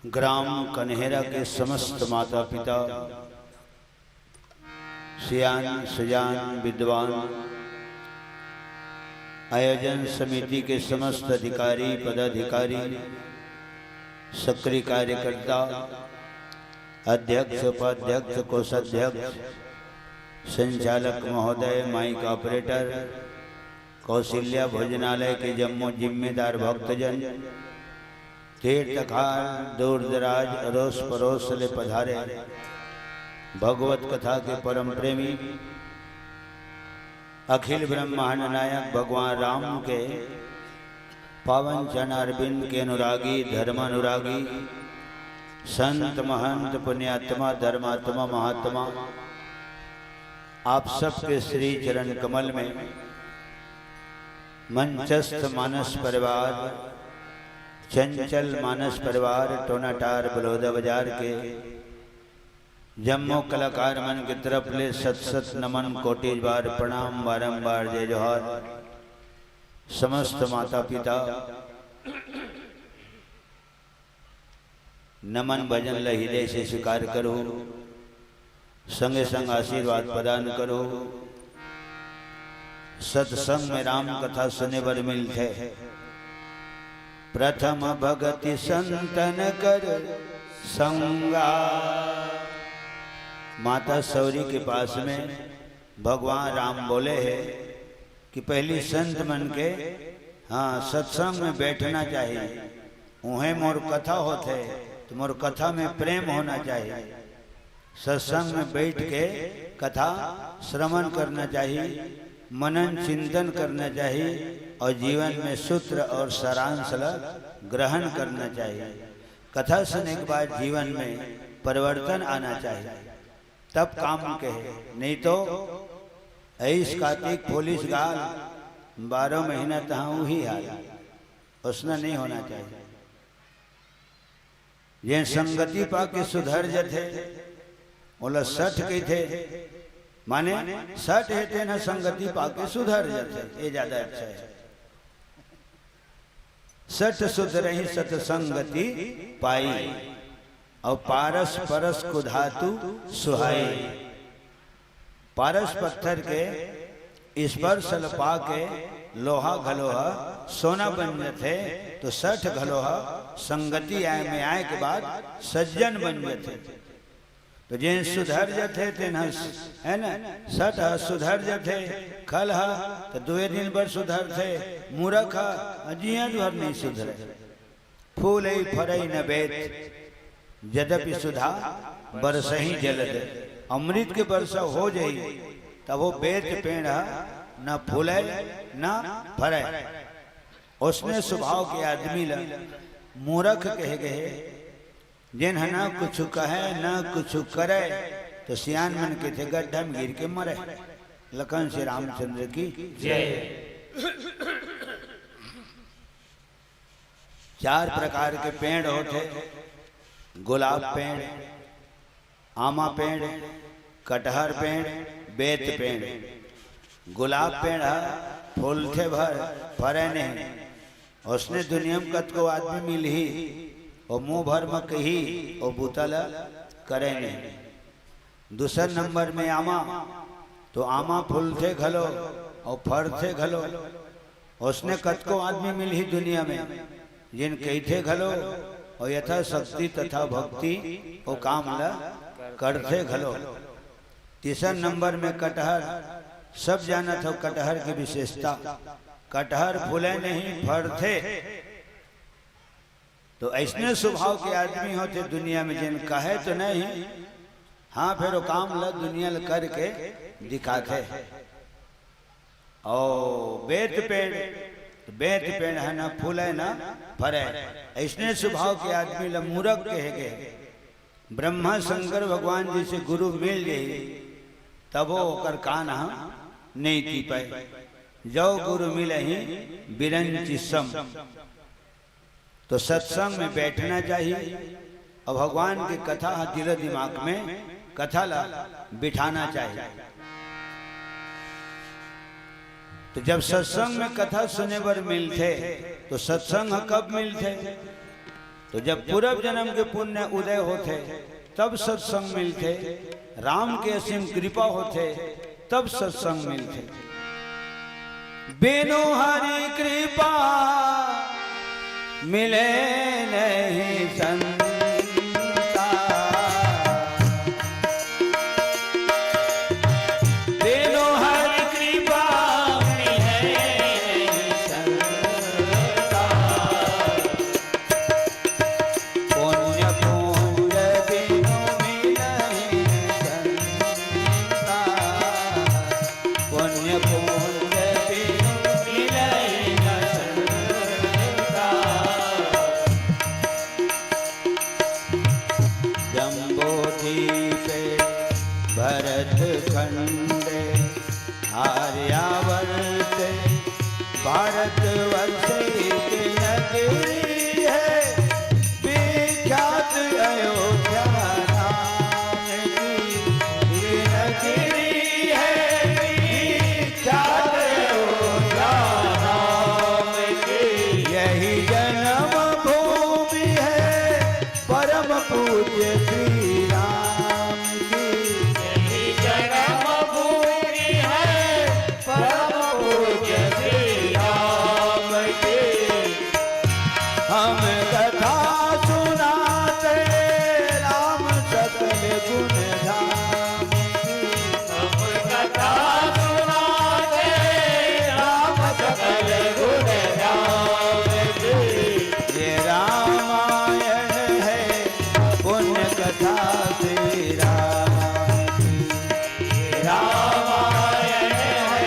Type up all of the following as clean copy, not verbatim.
ग्राम कन्हेरा के समस्त माता पिता, सियान सुजान विद्वान, आयोजन समिति के समस्त अधिकारी पदाधिकारी, सक्रिय कार्यकर्ता, अध्यक्ष उपाध्यक्ष कोषाध्यक्ष, संचालक महोदय, माइक ऑपरेटर, कौशल्या भोजनालय के जम्मू जिम्मेदार भक्तजन, तीर्थकार दूर दराज अरोस परोस ले पधारे भगवत कथा के परम प्रेमी, अखिल ब्रह्मांड नायक भगवान राम के पावन चरणारविंद के अनुरागी, धर्मानुरागी, संत महंत पुण्यात्मा धर्मात्मा महात्मा, आप सबके श्री चरण कमल में मंचस्थ मानस परिवार, चंचल मानस परिवार, टोनाटार बलौदा बाजार के जम्मू कलाकार मन की तरफ ले सत सत नमन, कोटि बार प्रणाम, बारंबार जय जोहार। समस्त माता पिता नमन भजन ल हृदय से स्वीकार करो, संगे संग आशीर्वाद प्रदान करो। सत्संग में राम कथा सुने बर मिलते, प्रथम भगति संतन कर संगा। माता सौरी के पास में भगवान राम बोले हैं कि पहली संत मन के सत्संग में बैठना चाहिए, उन्हें मोर कथा होते तो मोर कथा में प्रेम होना चाहिए। सत्संग में बैठ के कथा श्रवण करना चाहिए, मनन चिंतन करना चाहिए और जीवन में सूत्र और सारांश ग्रहण करना चाहिए। कथा सुनने के बाद जीवन में परिवर्तन आना चाहिए, तब काम कहे। नहीं तो ऐस कार्तिक पुलिस गाल 12 महीना तहाँ ही हाल, उसना नहीं होना चाहिए। ये संगति पाके सुधर जथे बोला 60 के थे, माने 60 है थे न संगति पाके सुधर जथे, ये ज्यादा अच्छा है। 60 सुधरहि सतसंगति पाई और पारस परस को धातु सुहाई। पारस पत्थर के स्पर्श पा के लोहा घलोहा सोना बन जाते, तो 60 घलोहा संगति आए में आए के बाद सज्जन बन जाते। तो जिन सुधर जाते तेन है ना 60 सुधर जाते, खल तो 2 दिन पर सुधर थे, मूर्ख अजिया भर नहीं सुधरे। फूल फरई न बेत यद्यपि सुधा बरस ही जलद। अमृत के वर्षा हो जाई तब वो बेत पेड़ न फूले न फरे। उसने स्वभाव के आदमी ला मूर्ख कहे गए, जिन है ना कुछ कहे न कुछ करे, तो सियान मन के थे गड्ढा में गिर के मरे। लखन श्री रामचंद्र की जय। 4 प्रकार के पेड़ होते, गुलाब पेड़, आमा पेड़, कटहर पेड़, बेत पेड़। गुलाब पेड़ फूल थे भर फरे नहीं, उसने दुनिया में कत को आदमी मिल ही और मुंह भर में कही और बुतल करे नहीं। दूसर नंबर में आमा, तो आमा फूल थे घलो और फर थे घलो, उसने कत को आदमी मिल ही दुनिया में, जिन कही थे घलो और यथा शक्ति तथा भक्ति वो काम ला करते घलो। तीसर नंबर में कटहर, सब जाना था कटहर की विशेषता, कटहर फूले नहीं फरते। तो ऐसने स्वभाव के आदमी होते दुनिया में, जिन कहे तो नहीं हाँ फिर वो काम ला दुनिया ला करके दिखाते। और बेत पेड़, बेत पेड़ है ना फूले ना फरे। ऐसने स्वभाव के आदमी ला मूर्ख कहे गए। ब्रह्मा शंकर भगवान जी से गुरु मिल गई तब वो ओकर कान नहीं की पाए। जो गुरु मिले ही बिरंची सम। तो सत्संग में बैठना चाहिए और भगवान की कथा दिल दिमाग में कथा ला बिठाना चाहिए। तो जब सत्संग में कथा सुने बर मिलते, तो सत्संग कब मिलते? तो जब पूर्व जन्म के पुण्य उदय होते तब सत्संग मिलते, राम के असीम कृपा होते तब सत्संग मिलते। बिनु हरि कृपा मिले नहीं संता, बिनु हरि कृपा मिले नहीं संता। पुण्य पुण्य बिनु मिले संता, पुण्य पुण्य बिनु मिले न संता। जम्बोद्वीपे भरत खंडे आर्यावर्ते भारतवर्षे की नगरी है, विख्यात अयोध्या नाम की नगरी है, विख्यात अयोध्या नाम की। यही जन्म भूमि है परम पूज्य श्री राम की, यही जन्म भूमि है परम पूज्य श्री राम की। हम कथा सुनाते राम सकल गुण धाम की, हम कथा सुनाते राम सकल गुण धाम की। ये रामायण है पुण्य कथा श्री राम की, ये रामायण है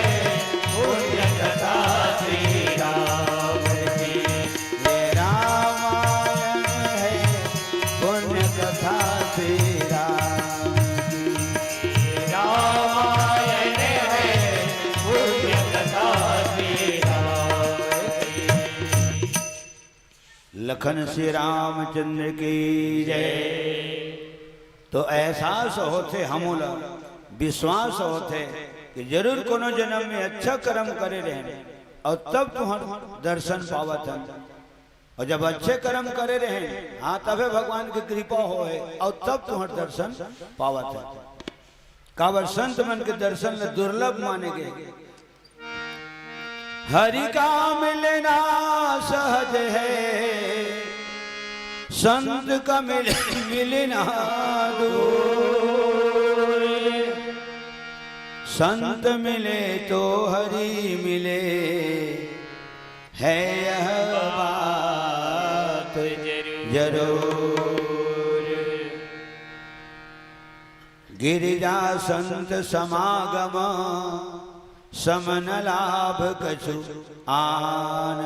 पुण्य कथा श्री राम की, ये रामायण है पुण्य कथा श्री राम की, ये रामायण है पुण्य कथा श्री राम की। लखन श्री रामचंद्र की जय। तो एहसास होते हमूला विश्वास होते कि जरूर कोनो जन्म में अच्छा कर्म करे रहे और तब तुहर दर्शन पावत है। और जब अच्छे कर्म करे रहे हाँ तबे भगवान की कृपा हो और तब तुहर दर्शन पावत है। काबर संत मन के दर्शन में दुर्लभ माने गए। हरि का मिलना सहज है, संत का मिलना दूर। संत मिले तो हरि मिले है यह बात जरूर। गिरिजा संत समागम समन लाभ कछु आन।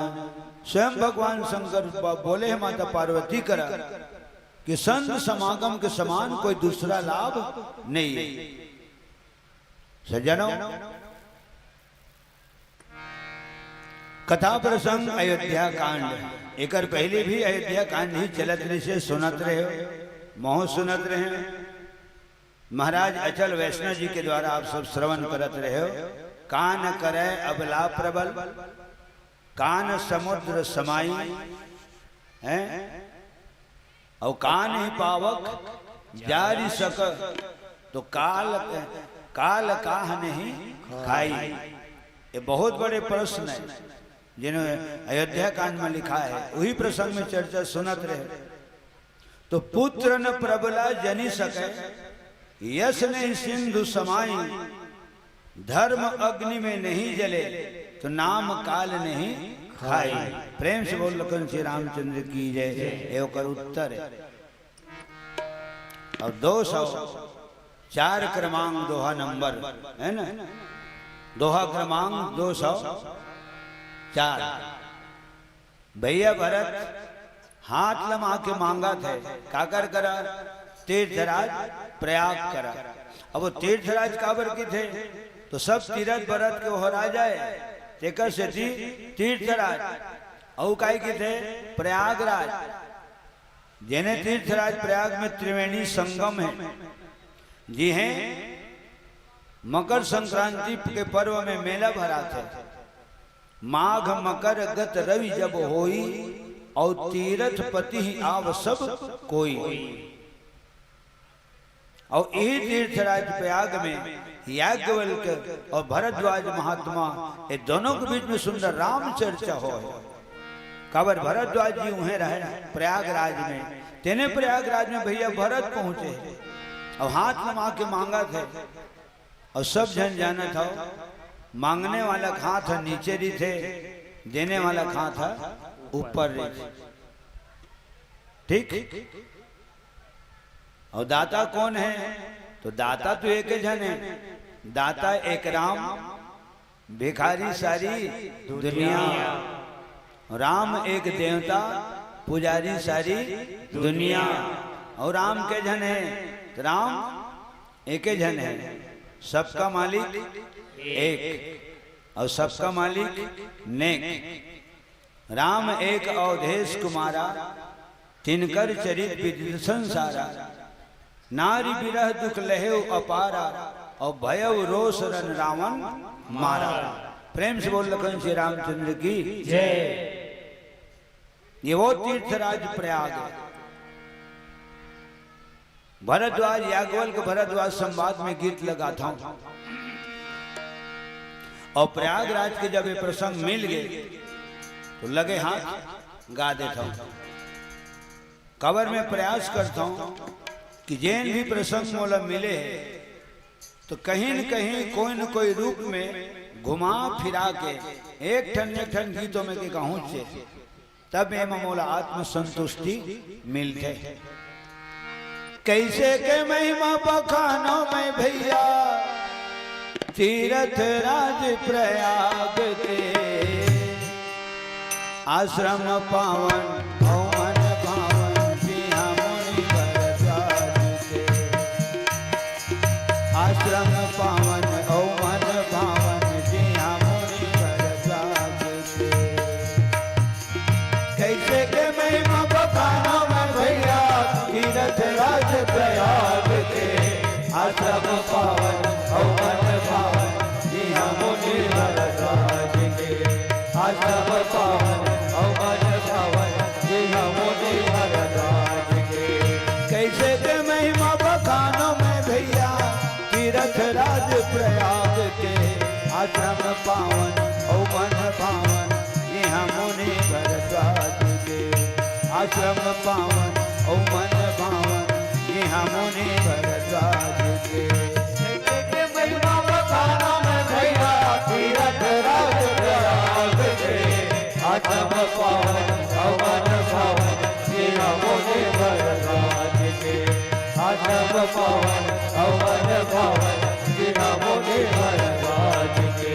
स्वयं भगवान शंकर बोले हैं माता पार्वती करा कि संत समागम के समान कोई दूसरा लाभ नहीं है। सज्जनों कथा प्रसंग अयोध्या कांड एक पहले भी अयोध्या कांड ही चलत रहे से सुनत रहे हो मोह सुनत रहे। महाराज अचल वैष्णव जी के द्वारा आप सब श्रवण करत रहे हो। कान करे अबला प्रबल कान समुद्र समाई है और कान ही पावक जारी सक तो काल काल काह नहीं खाई। ये बहुत बड़े प्रश्न है जिन्होंने अयोध्या कांड में लिखा है। वही प्रसंग में चर्चा सुनत रहे। तो पुत्र न प्रबला जनी सके यश नहीं सिंधु समाई। धर्म अग्नि में नहीं जले तो नाम काल नहीं खाई। प्रेम से बोल लखन श्री रामचंद्र की जय। ये कर उत्तर है। और 204 क्रमांक दोहा नंबर है ना। दोहा क्रमांक 204। भैया भरत हाथ लमा के मांगा थे काकर करा तीर्थराज प्रयाग करा। अब वो तीर्थराज काबर के थे तो सब तीरथ भरत के हो जाए तेकर से तीर्थराज और काई के थे प्रयागराज। जिन्हें तीर्थराज प्रयाग में त्रिवेणी संगम है जी हैं। मकर संक्रांति के पर्व में मेला भरा थे। माघ मकर गत रवि जब होई और तीरथ पति ही आव सब कोई। और यही तीर्थराज प्रयाग में याज्ञवल्क्य और भरद्वाज महात्मा ये दोनों के बीच में सुंदर राम चर्चा हो। काबर भरद्वाज जी उन्हें रहे प्रयागराज में, तेने प्रयागराज में भैया भरत पहुंचे और हाथ नमा के मांगा थे और सब जन जाना था मांगने वाला खा था नीचे री थे, देने वाला खा था ऊपर री थे। ठीक। और दाता कौन है? तो दाता तो एक जन है, दाता एक राम, भिखारी सारी दुनिया। राम एक देवता, पुजारी सारी दुनिया। और राम के जन है? तो राम एक जन है, सबका मालिक एक और सबका मालिक नेक। राम एक अवधेश कुमारा, तिनकर चरित विदित संसारा। नारी विरह दुख लहेव अपारा, और भयव रोष रन रावण मारा। प्रेम से बोल लखन श्री रामचंद्र की जय। ये वो तीर्थराज प्रयाग है। भरद्वाज याज्ञवल्क्य भरद्वाज संवाद में गीत लगाता हूं और प्रयागराज के जब ये प्रसंग मिल गए तो लगे हाथ गा देता हूं। कवर में प्रयास करता हूं कि जैन भी प्रसंग मोला मिले तो कहीं न कहीं कोई न कोई रूप में घुमा फिरा के एक ठन गीतों में के कहूँ से तब एम मोला आत्म संतुष्टि मिलते। कैसे के महिमा बखानो में भैया तीर्थ राज प्रयाग के, आश्रम पावन आश्रम पावन औ मन भावन जिया मुनि भरद्वाज के। कैसे के महिमा बखानो में भैया तीर्थ राज प्रयाग के, आश्रम पावन औ मन भावन जिया मुनि भरद्वाज के। आश्रम पावन औ मन भावन जिया मुनि भरद्वाज के। कैसे के महिमा बखानो में भैया तीर्थ राज प्रयाग के, आश्रम पावन औ मन भावन यहाँ मुनि भरद्वाज के। आश्रम पावन औ मन भावन यहाँ मुनि भरद्वाज के। महिमा बखानो में भैया तीर्थ राज प्रयाग के, आश्रम पावन औ मन भावन यहाँ मुनि भरद्वाज के। आश्रम पावन औ मन भावन जिया मुनि भरद्वाज के।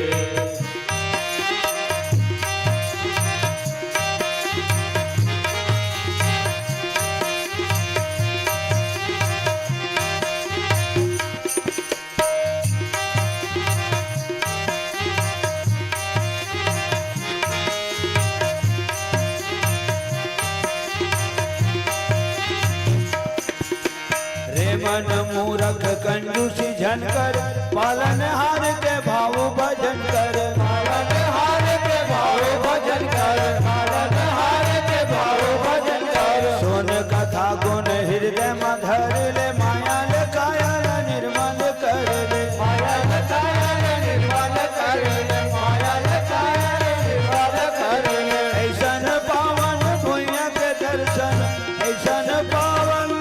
मन मूरख कंजूसी झनकर, पालन हार के भाव भजन कर। पालन हार के भाव भजन कर, पालन हार के भाव भजन कर। सोन कथा गुण हृदय में धर ले, माया ले काया निर्मल कर ले। माया ले काया निर्मल कर ले, माया ले काया निर्मल कर ले। ऐसन पावन भुइया के दर्शन, ऐसन पावन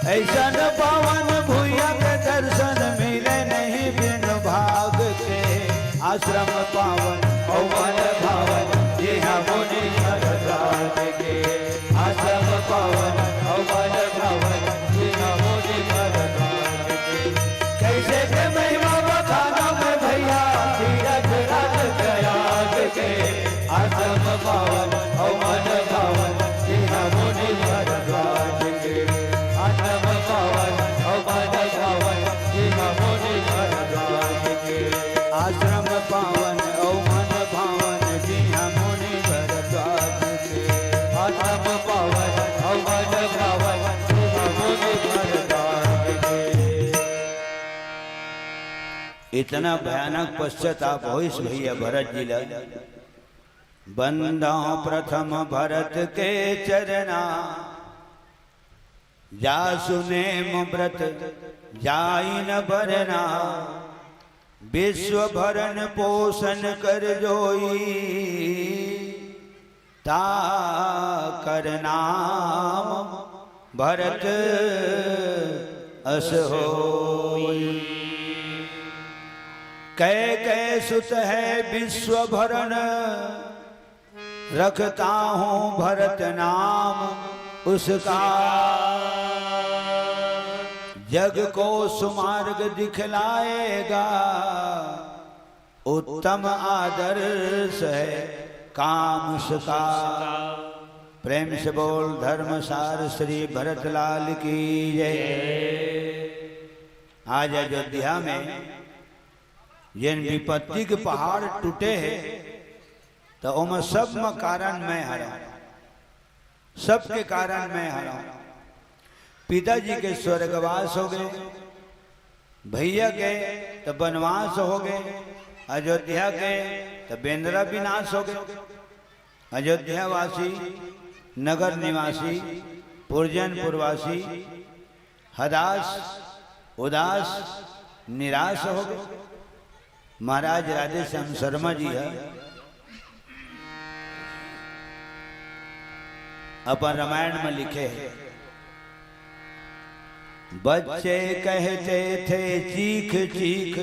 ऐसन पावन भुइया के दर्शन मिले नहीं बिन भाग के। आश्रम पावन औ मन भावन जिया मुनि भरद्वाज के। आश्रम पावन औ मन भावन जिया मुनि भरद्वाज के। कैसे के महिमा बखानो में भैया तीर्थ राज प्रयाग के। आश्रम पावन औ मन भावन जिया मुनि भरद्वाज के। आश्रम पावन औ मन भावन जिया मुनि भरद्वाज के। आश्रम पावन औ मन इतना भयानक पश्चाताप हो इस भैया भरत जी ला। बंदा प्रथम भरत के चरना, जा सुने व्रत जाई न भरना। विश्व भरण पोषण कर जोई, ता कर नाम भरत अस होई। कै सुत है विश्व भरण, रखता हूँ भरत नाम उसका। जग को सुमार्ग दिखलाएगा, उत्तम आदर्श है काम उसका। प्रेम से बोल धर्मसार श्री भरतलाल की जय। आज अयोध्या में जिन विपत्ति के पहाड़ टूटे हैं, तो उनमें सब में कारण मैं हरा, सबके कारण मैं हरा। पिताजी के स्वर्गवास हो गए, भैया के तो वनवास हो गए, अयोध्या के तो बेंद्रा विनाश हो गए। अयोध्या वासी, नगर निवासी, पुरजन पुरवासी हदास उदास निराश हो गए। महाराज राधेश्याम शर्मा जी है अपन रामायण में लिखे हैं, बच्चे कहते थे चीख चीख।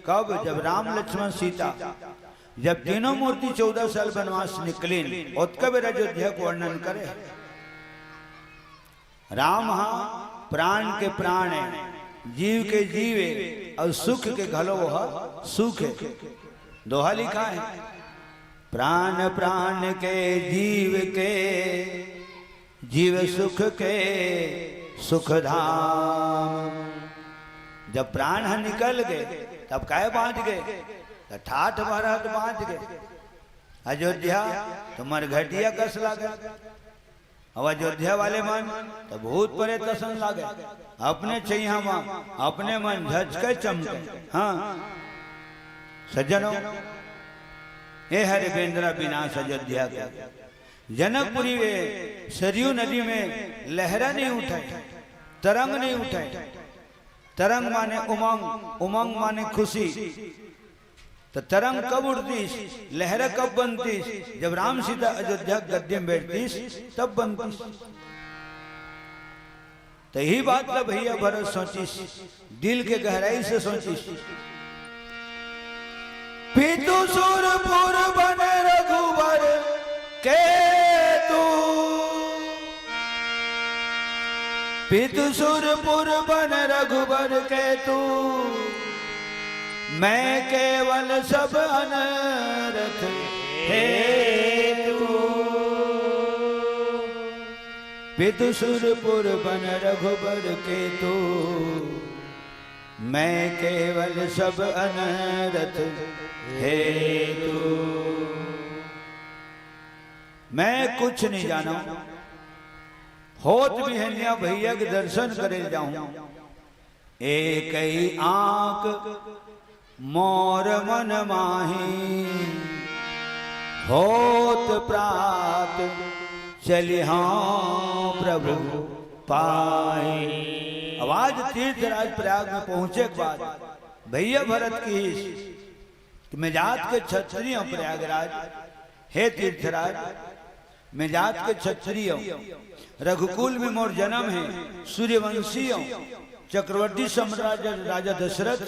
कब? जब राम लक्ष्मण सीता, जब तीनों मूर्ति 14 साल वनवास निकली, उत्कब अयोध्या को वर्णन करे। राम हाँ प्राण के प्राण है, जीव के जीवे और सुख के घलो वह सुख है। दोहा लिखा है, प्राण प्राण के जीव के, जीव सुख के सुख धाम। जब प्राण निकल गए तब काय बांध गए, तो ठाठ भरत बांध गए। अयोध्या तो मरघटिया कस लागे, अब अयोध्या वाले मन तो भूत परे तसन लागे। अपने छैया मां अपने मन झचके चमके। हाँ सज्जनों, ये हरे बेंद्रा विनाश अयोध्या का। जनकपुरी वे सरयू नदी में लहरा नहीं उठाई, तरंग नहीं उठाई। तरंग माने उमंग, उमंग माने खुशी। तो तरंग कब उठतीस, लहर कब बनतीस? जब राम सीता अयोध्या गद्दे में बैठतीस तब बनतीस। तो यही बात तो भैया भरत सोचिस, दिल के गहराई से सोचिस। पितु सुरपुर बन रघुबर के तू, पितु सुरपुर बन रघुबर के तू। मैं केवल सब अनर्थ हेतु, पितु सुरपुर बन रघुबर के तू। मैं केवल सब अनर्थ हेतु, मैं कुछ नहीं जाना। होत भी है निया भैया के दर्शन करे जाऊं। एक ही आंख मोर मन माही, होत प्रात चली हाँ प्रभु पाई। आवाज तीर्थराज प्रयाग में पहुंचे के बाद भैया भरत की मैं जात के क्षत्रिय हूं प्रयागराज। हे तीर्थराज, मैं जात के क्षत्रिय हूं, रघुकुल में मोर जन्म है, सूर्यवंशी हूं, चक्रवर्ती सम्राट राजा दशरथ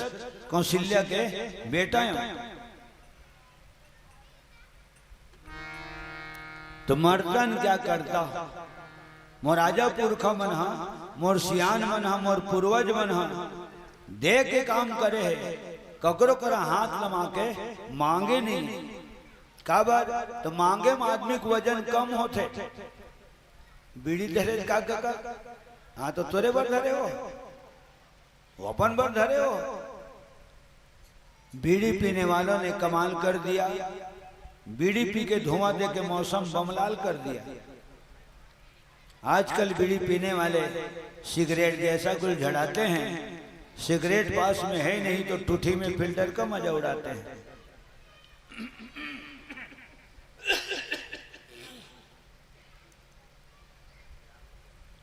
कौशल्या के बेटा हूं। तो मर्दन क्या करता? मोर राजा पुरखा मन हा, मोर सियान मन हा, मोर पूर्वज मन हा, दे के काम करे है। ककरो करा हाथ लमा के मांगे नहीं। का बात? तो मांगे में आदमी को वजन कम होते। बीड़ी धरे का हाँ तो तोरे बर धरे हो, अपन बर धरे हो। बीड़ी पीने वालों ने कमाल कर दिया, बीड़ी पी के धुआं दे के मौसम बमलाल कर दिया। आजकल बीड़ी पीने वाले सिगरेट जैसा कुछ झड़ाते हैं सिगरेट पास में है नहीं तो टूठी में फिल्टर का मजा उड़ाते हैं।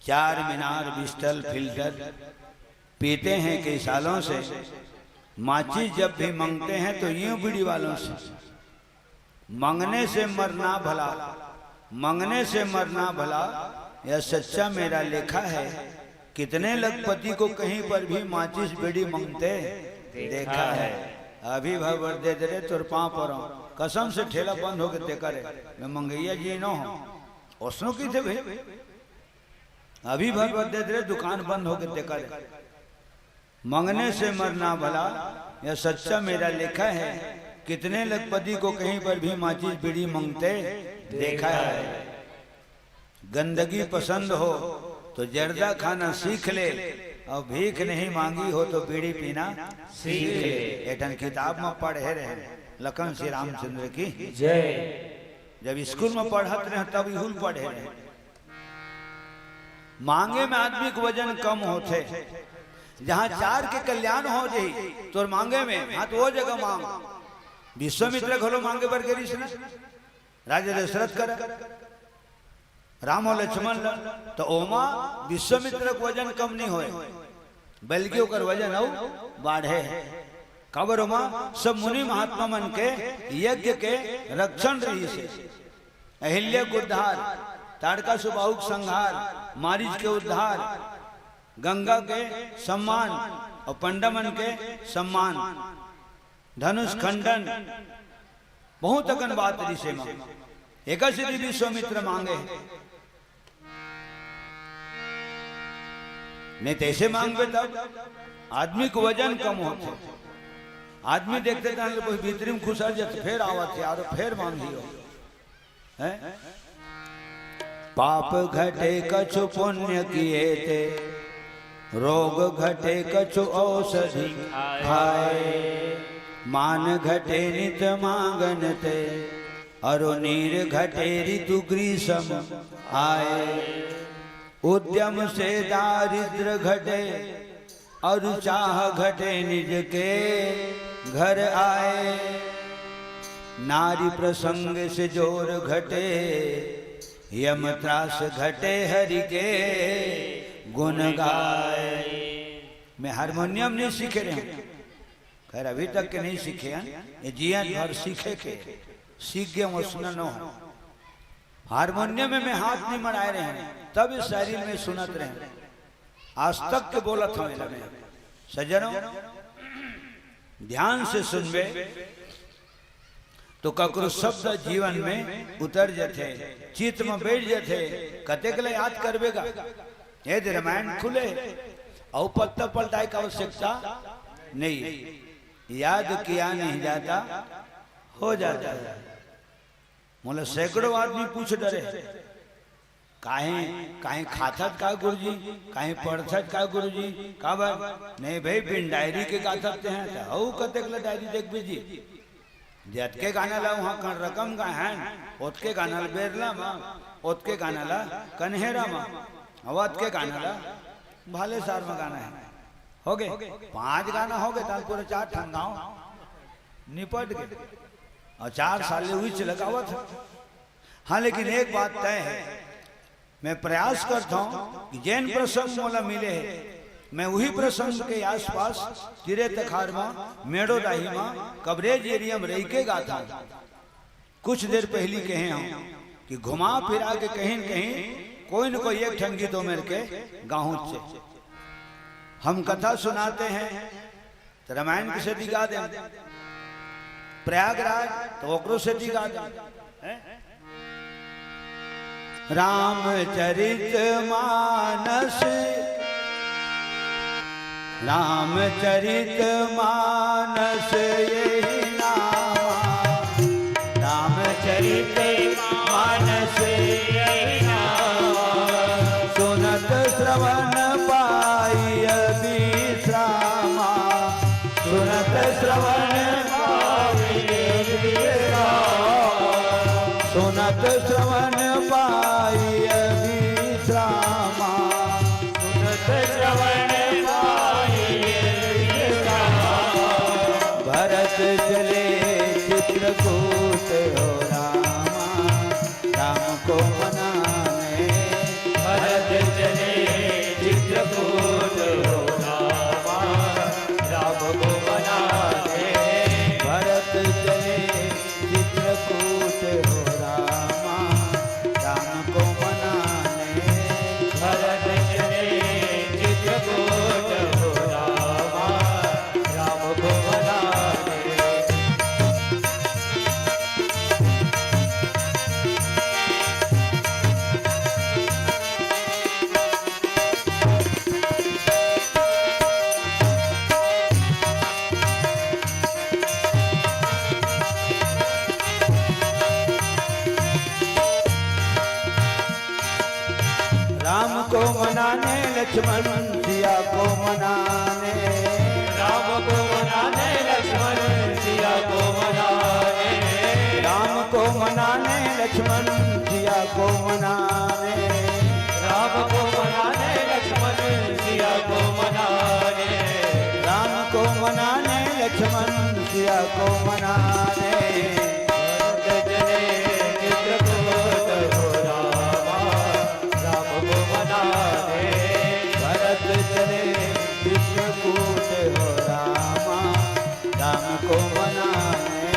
चार मीनार बिस्टल फिल्टर पीते हैं कई सालों से। माचिस जब भी मांगते हैं तो यूं बीड़ी वालों से, मांगने से मरना भला, मांगने से मरना भला, यह सच्चा मेरा लेखा है। कितने लखपति को कहीं पर भी माचिस बीड़ी मांगते देखा है। अभी भर दे दे तुर पाँव पर कसम से ठेला बंद होके देखा रे, मैं मंगैया जी न हो उसनो की थे भाई। अभी भर दे दे दुकान बंद होके देखा रे। मांगने से मरना भला, यह सच्चा मेरा लेखा है। कितने लखपति को कहीं पर भी माचिस बीड़ी मांगते देखा है। गंदगी पसंद हो तो जर्दा खाना सीख ले, और भीख नहीं मांगी हो तो बीड़ी पीना सीख ले। एटन किताब में पढ़े रहे लखन श्री रामचंद्र की जय। जब स्कूल में पढ़त रहे तब इहुल पढ़े रहे। मांगे में आदमी को वजन कम होते, जहाँ चार के कल्याण हो जाए तो मांगे में हाँ तो वो जगह मांग। विश्वामित्र घलो मांगे बर गिरीश ने राजा दशरथ कर राम और लक्ष्मण तो ओमा विश्वामित्र को वजन कम नहीं होए, बल्कि ओकर वजन औ बाढ़े। कबर ओमा सब मुनि महात्मा मन के यज्ञ के रक्षण रही से। अहिल्या को उद्धार, ताड़का सुबाहुक संहार, मारीच के उद्धार, गंगा के सम्मान और पंडमन के सम्मान, धनुष खंडन, बहुत अगन बात ऋषि मांगे। एक विश्वामित्र मांगे नहीं तैसे मांगे तब आदमी को वजन कम होते। आदमी देखते थे कोई भीतरी में खुश जाते फिर आवत यार फिर मांगियो है। पाप घटे कछु पुण्य किए थे, रोग घटे कछु औषधि खाए। मान घटे नित मांगन थे, अरो नीर घटे ऋतु ग्रीष्म आए। उद्यम से दारिद्र घटे, और चाह घटे निज के घर आए। नारी प्रसंग से जोर घटे, यम त्रास घटे हरि के गुण गाए। मैं हारमोनियम नहीं सीखे रहे हूँ, खैर अभी तक के नहीं सीखे हैं, ये जीवन भर सीखे के सीख गए वो सुना न हो। हारमोनियम में मैं हाथ नहीं मराए रहे हैं, तब इस शायरी में सुनत रहे। आज तक के बोलत हूँ सज्जनों, ध्यान से सुनबे तो ककरो शब्द जीवन में उतर जाते, चित्त में बैठ जाते। कते के लिए याद करबेगा, ये रामायण खुले और पत्ता पलटाए का आवश्यकता नहीं, याद किया नहीं जाता हो जाता है। मोला सैकड़ों आदमी पूछ डरे काहे खाथत का गुरुजी, काहे पढ़त का गुरुजी, का बार नहीं भाई बिन डायरी के गाथत हैं तो हऊ कते के डायरी देख बीजी। जतके गाना ला वहाँ कण रकम का है, ओतके गाना ला बेरला मा, ओतके गाना ला कन्हेरा मा, अवत के गाना ला भाले सार में गाना है। हो गए 5 गाना हो गए तो पूरे 4 ठंगाओ निपट गए और 4 साल हुई लगावत। हाँ लेकिन एक बात तय है, मैं प्रयास करता हूँ कि जैन प्रसंग मोला मिले है, मैं वही प्रसंग के आसपास तिरे तखार में मेड़ो दाही में कवरेज एरिया में रह के गाता। कुछ देर पहली कहे हम कि घुमा फिरा के कहीं न कहीं कोई न कोई एक ठंगी तो मेरे के गाँव से हम कथा सुनाते हैं तो रामायण की सदी गा दें, प्रयागराज तो ओकरो से गा दें। रामचरित मानस, रामचरित मानस यही नाम, रामचरित मानस यही नाम। सुनत श्रवण पाई विश्रामा, सुनत श्रवण पाई विश्रामा, सुनत श्रवण पाई विश्रामा, सुनत श्रवण पाई लक्ष्मण सिया को मनाने, राम को मनाने लक्ष्मण सिया को मनाने, राम को मनाने लक्ष्मण सिया को मनाने, राम को मनाने लक्ष्मण सिया को मनाने, राम को मनाने लक्ष्मण सिया को मनाने। भरत जने चित्रकूट हो रामा, राम को मनाने, भरत चले चित्रकूट हो रामा, राम को मनाने,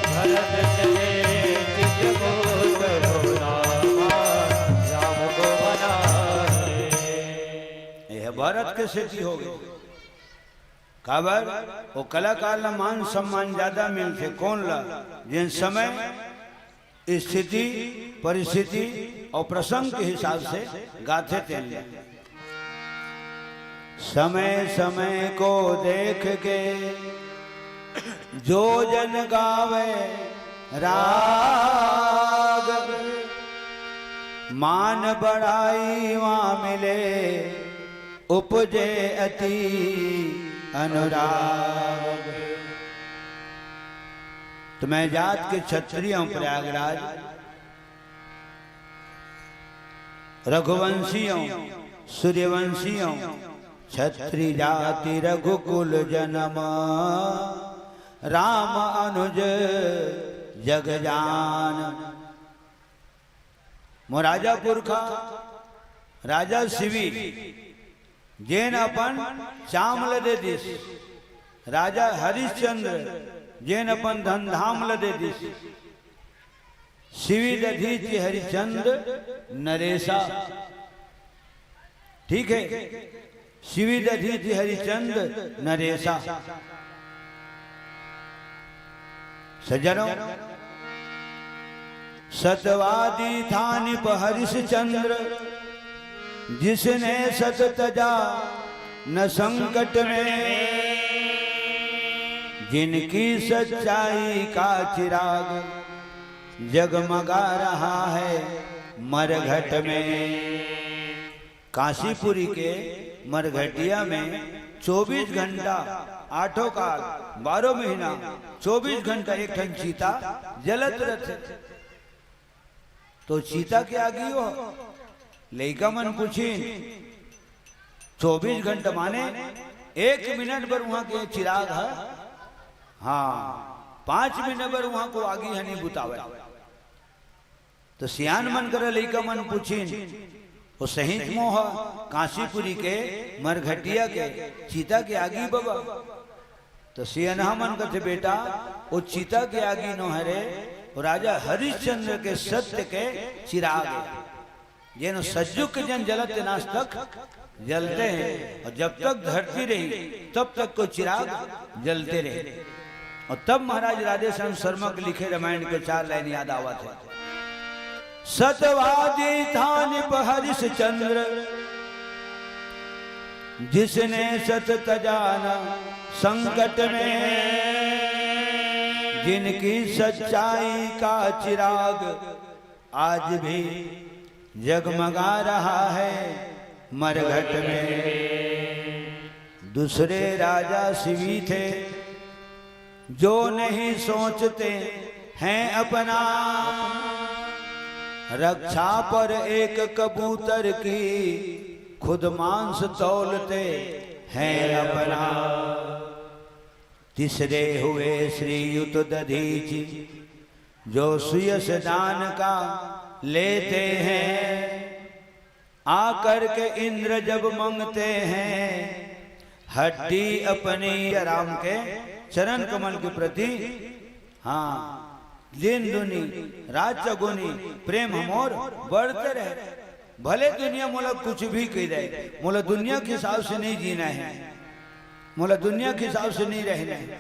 भरत चले चित्रकूट हो रामा, राम को मनाने। यह भरत के स्थिति हो गई। खबर वो कलाकार ला मान सम्मान ज्यादा मिलते कौन ला जिन समय स्थिति परिस्थिति और प्रसंग के हिसाब से गाथे थे। समय समय को देख के जो जन गावे राग, मान बढ़ाई वहाँ मिले उपजे अति अनुराग। तो मैं जात के क्षत्रिय हूं प्रयागराज, रघुवंशियों सूर्यवंशियों क्षत्रि जाति रघुकुल जन्म, राम अनुज जग जान। मोराजापुर का राजा शिवी जेन अपन चामल दे दिस, राजा हरिश्चंद्र जेन अपन धनधाम दे दिस, शिवी दधी हरिश्चंद्र नरेशा। ठीक है, शिवी दधी हरिश्चंद्र नरेशा। सज्जनों, सतवादी था निप हरिश्चंद्र, जिसने सत तजा न संकट में, जिनकी सच्चाई का चिराग जगमगा रहा है मरघट में। काशीपुरी के मरघटिया में 24 घंटा 8 काल 12 महीना 24 घंटा एक ठन चीता जलत रहते। तो चीता के आगे हो लइका मन पूछी 24 घंटा माने 1 मिनट पर वहां के चिराग है, हाँ 5 मिनट पर वहां को आगी हनी बुतावे। तो सियान मन कर लइका मन पूछी वो सही मोह काशीपुरी के मरघटिया के चीता के आगी बाबा। तो सियाना मन कहते बेटा वो चीता के आगी नो हरे, वो राजा हरिश्चंद्र के सत्य के चिराग है। ये नो सज्जुक जन जलत नाश तक जलते हैं, और जब तक धरती रही तब तक को चिराग जलते रहे। और तब महाराज राधे श्याम शर्मा के लिखे रामायण के 4 लाइन याद आवा थे। सतवादी था निप हरिश्चंद्र, जिसने सत तजाना संकट में, जिनकी सच्चाई का चिराग आज भी जगमगा रहा है मरघट में। दूसरे राजा शिवी थे जो नहीं सोचते हैं अपना, रक्षा पर एक कबूतर की खुद मांस तौलते हैं अपना। तीसरे हुए श्रीयुत दधीचि जो सुयस दान का लेते हैं, आकर के इंद्र जब मांगते हैं हड्डी अपनी। राम के चरण कमल के प्रति हाँ दिन दुनी रात चगुनी प्रेम हमोर बढ़ते रहे। भले दुनिया मोला कुछ भी कह दे, मोला दुनिया के हिसाब से नहीं जीना है, मोला दुनिया के हिसाब से नहीं रहना है।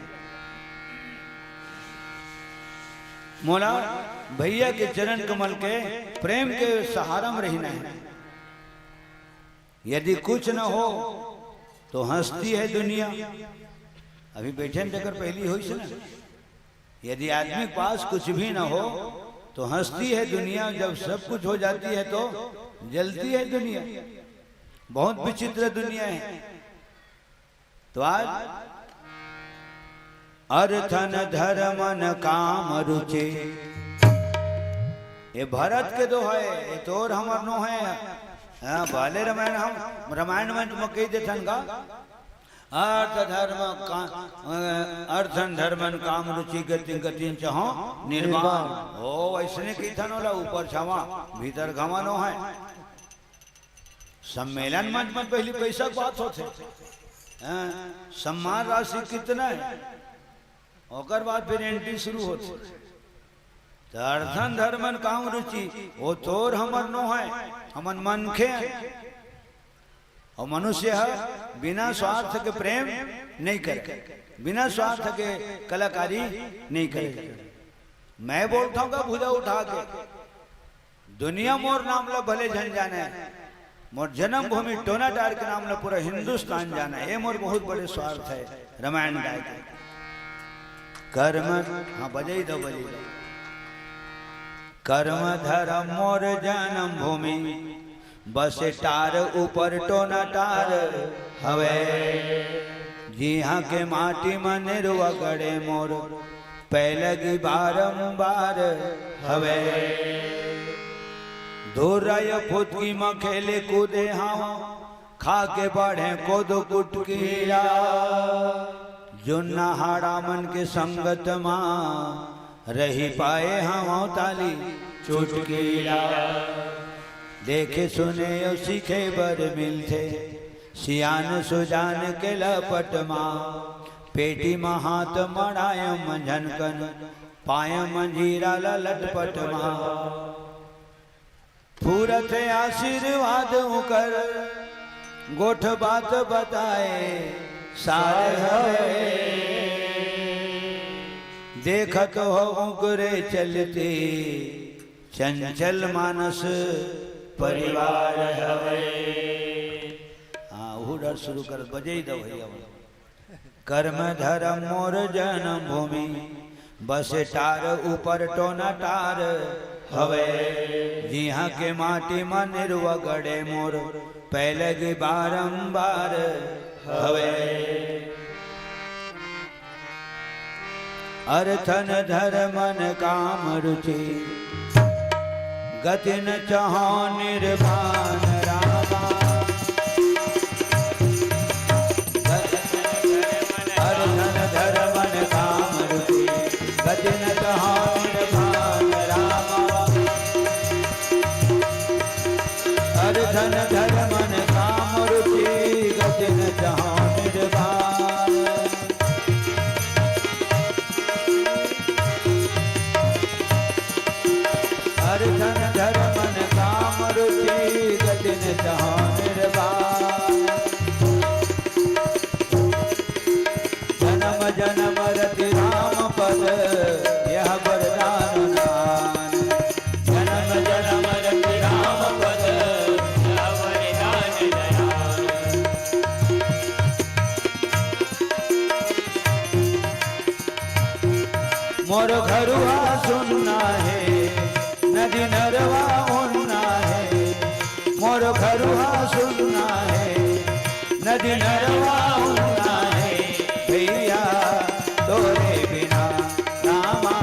मोला भैया के चरण कमल के प्रेम के सहारा में रहना है। यदि कुछ न हो तो हंसती है दुनिया। अभी बैठे जगह पहली हुई से ना, यदि आदमी के पास कुछ भी न हो तो हंसती है दुनिया, जब सब कुछ हो जाती है तो जलती है दुनिया। बहुत विचित्र दुनिया है। तो आज अर्थन धर्मन काम रुचि, ये भरत के दो है, ये तो और हमर नो है। हाँ, भले रामायण हम रामायण में कही देथन का अर्थन धर्मन काम रुचि गति गति चाहो निर्वाण। ओ ऐसने की थन होला, ऊपर छावा भीतर घमानो है। सम्मेलन मंच में पहली पैसा बात होते, सम्मान राशि कितना है, और बाद फिर एंट्री शुरू होती। अर्थन धर्मन काम रुचि वो तोर हमर नो है, हमन मन खे। और मनुष्य है बिना स्वार्थ के प्रेम नहीं करे, बिना स्वार्थ के कलाकारी नहीं करे। मैं बोलता हूँ भुजा उठा के दुनिया मोर नाम ला भले जन जाने, मोर जन्म भूमि टोनाटार के नाम ला पूरा हिंदुस्तान जाना, ये मोर बहुत बड़े स्वार्थ है। रामायण गाय के कर्म, हाँ बजाई दो बजाई दो। कर्म धर्म मोर जन्म भूमि, बस टार ऊपर टोना टार हवे। जिहाँ के माटी मन गड़े मोर, पहलगी बारंबार हवे। धोराय फुटकी में खेले कूदे हाँ, खा के बढ़े कोदो कुटकीरा। जुन्ना हाड़ा मन के संगत माँ, रही पाए हम ताली चुटकीरा। देखे सुने और सीखे बर मिलते, सियान सुजान के लपट माँ। पेटी में हाथ मड़ाय मंझनकन, पाय मंजीरा लटपट माँ। पूरत आशीर्वाद कर, गोठ बात बताए सारे हवे। देखत हो उगरे चलती, चंचल मानस परिवार हवे। हाँ वो डर शुरू कर बजे दो भैया। कर्म धर्म मोर जन्म भूमि, बस टार ऊपर टोना टार हवे। जिहाँ के माटी मन गड़े मोर, पहले की बारंबार हवे। अर्थन धर्मन काम रुचि, गति न चाहो निर्वाण रामा। अर्थन धर्मन काम रुचि, गति न चाहो निर्वाण रामा। अर्थन धर्मन काम रुचि, गति न चाहो निर्वाण। अर्थन धर्मन काम रुचि, गति न चाहो निर्वाण। जन्म जन्म रति राम पद, यह वरदान दान। जन्म जन्म रति राम पद, यह वरदान दयान। मोर घरुआ सुनना है, नदी नरवा होना है। मोर घरुआ सुनना है, नदी नरवा होना है। भैया तोरे बिना रामा,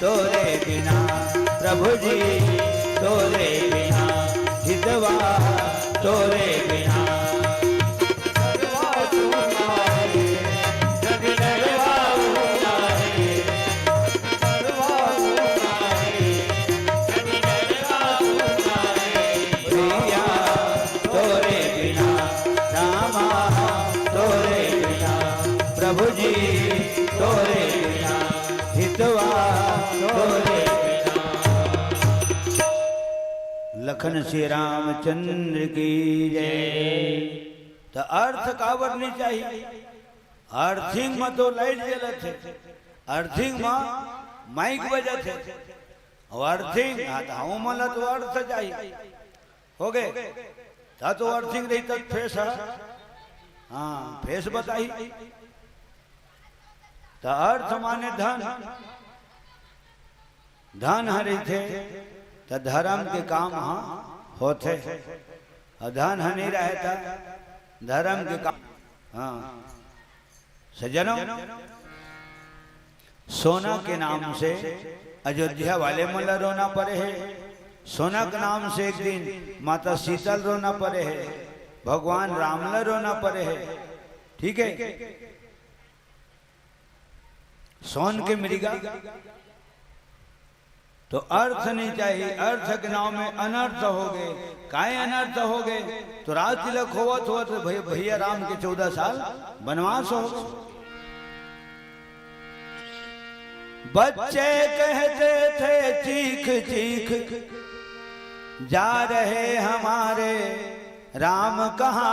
तोरे बिना प्रभु जी, तोरे बिना हितवा, तोरे बिना। प्रभु जी तोरे बिना हितवा, तोरे बिना। लखन श्री रामचंद्र की जय। तो अर्थ कावर नहीं चाहिए। अर्थिंग में तो लाइट जले थे, अर्थिंग में माइक बजे थे, और अर्थिंग हाँ मला तो अर्थ चाहिए हो गए। तो अर्थिंग रही तक फेस है, हाँ फेस बताई। तो अर्थ माने धन, धन हरे थे तो धर्म के काम हाँ होते। और धन हनी रहता धर्म के काम। हाँ सज्जनों, सोना के नाम से अयोध्या वाले मुल्ला रोना पड़े है। सोना के नाम से एक दिन माता शीतल रोना पड़े है, भगवान रामला रोना पड़े है। ठीक है, सोन के मृगा तो अर्थ नहीं चाहिए। अर्थ के नाम में अनर्थ हो गए। काय अनर्थ हो गए? तो राज तिलक हुआ तो भैया राम के 14 साल वनवास हो गए। बच्चे कहते थे चीख चीख जा रहे हमारे राम कहाँ,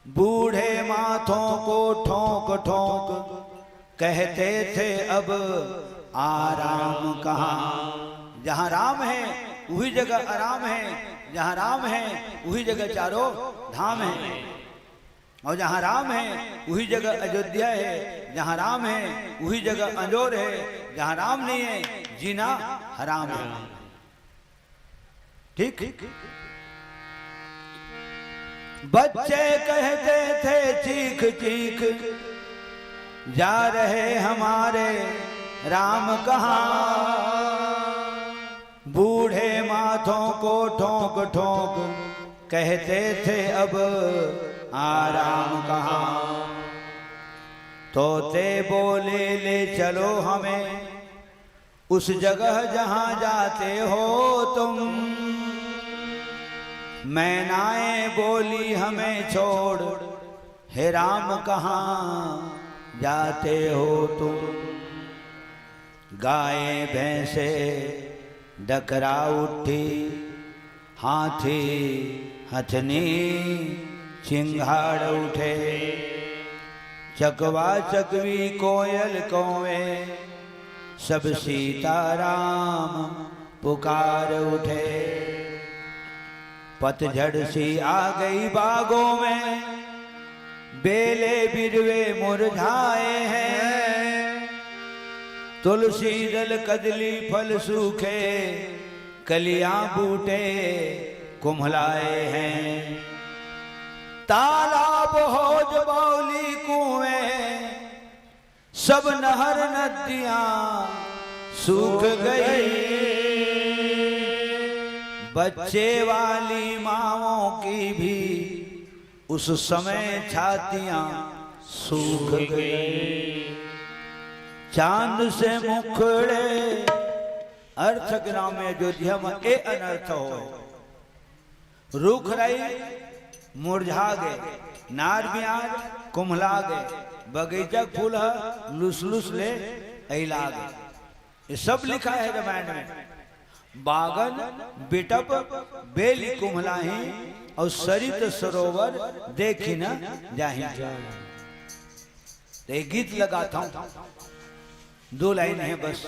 बूढ़े माथों को ठोक ठोक कहते थे अब आराम कहाँ। जहाँ राम है वही जगह आराम है, जहाँ राम है वही जगह चारों धाम है, और जहाँ राम है वही जगह अयोध्या है, जहाँ राम है वही जगह अंजोर है, जहाँ राम नहीं है जीना हराम है। ठीक। बच्चे कहते थे चीख चीख जा रहे हमारे राम कहाँ, बूढ़े माथों को ठोक ठोक कहते थे अब आराम कहाँ। तोते बोले ले चलो हमें उस जगह जहाँ जाते हो तुम, मैनाएं बोली हमें छोड़ हे राम कहाँ जाते हो तुम। गायें भैंसे डकरा उठी, हाथी हथनी चिंगाड़ उठे, चकवा चकवी कोयल कौवे सब सीताराम पुकार उठे। पतझड़ सी आ गई बागों में, बेले बिरवे मुरझाए हैं, तुलसी दल कदली फल सूखे कलियां बूटे कुम्हलाए हैं। तालाब हौज बाउली कुएं सब नहर नदियां सूख गई, बच्चे वाली माँओं की भी उस समय छातियां सूख गई। चांद से मुखड़े अर्थ के नाम में अयोध्या में ए अनर्थ हो। रुख रही मुरझा गए, नार बिहार कुम्हला गए, बगीचा फूल लुस लुस ले अला गए। ये सब लिखा है रामायण में। बागन बिटप बेली कुम्हलाही और सरित सरोवर देखी न जाही। तो एक गीत लगाता हूं, 2 लाइन है बस।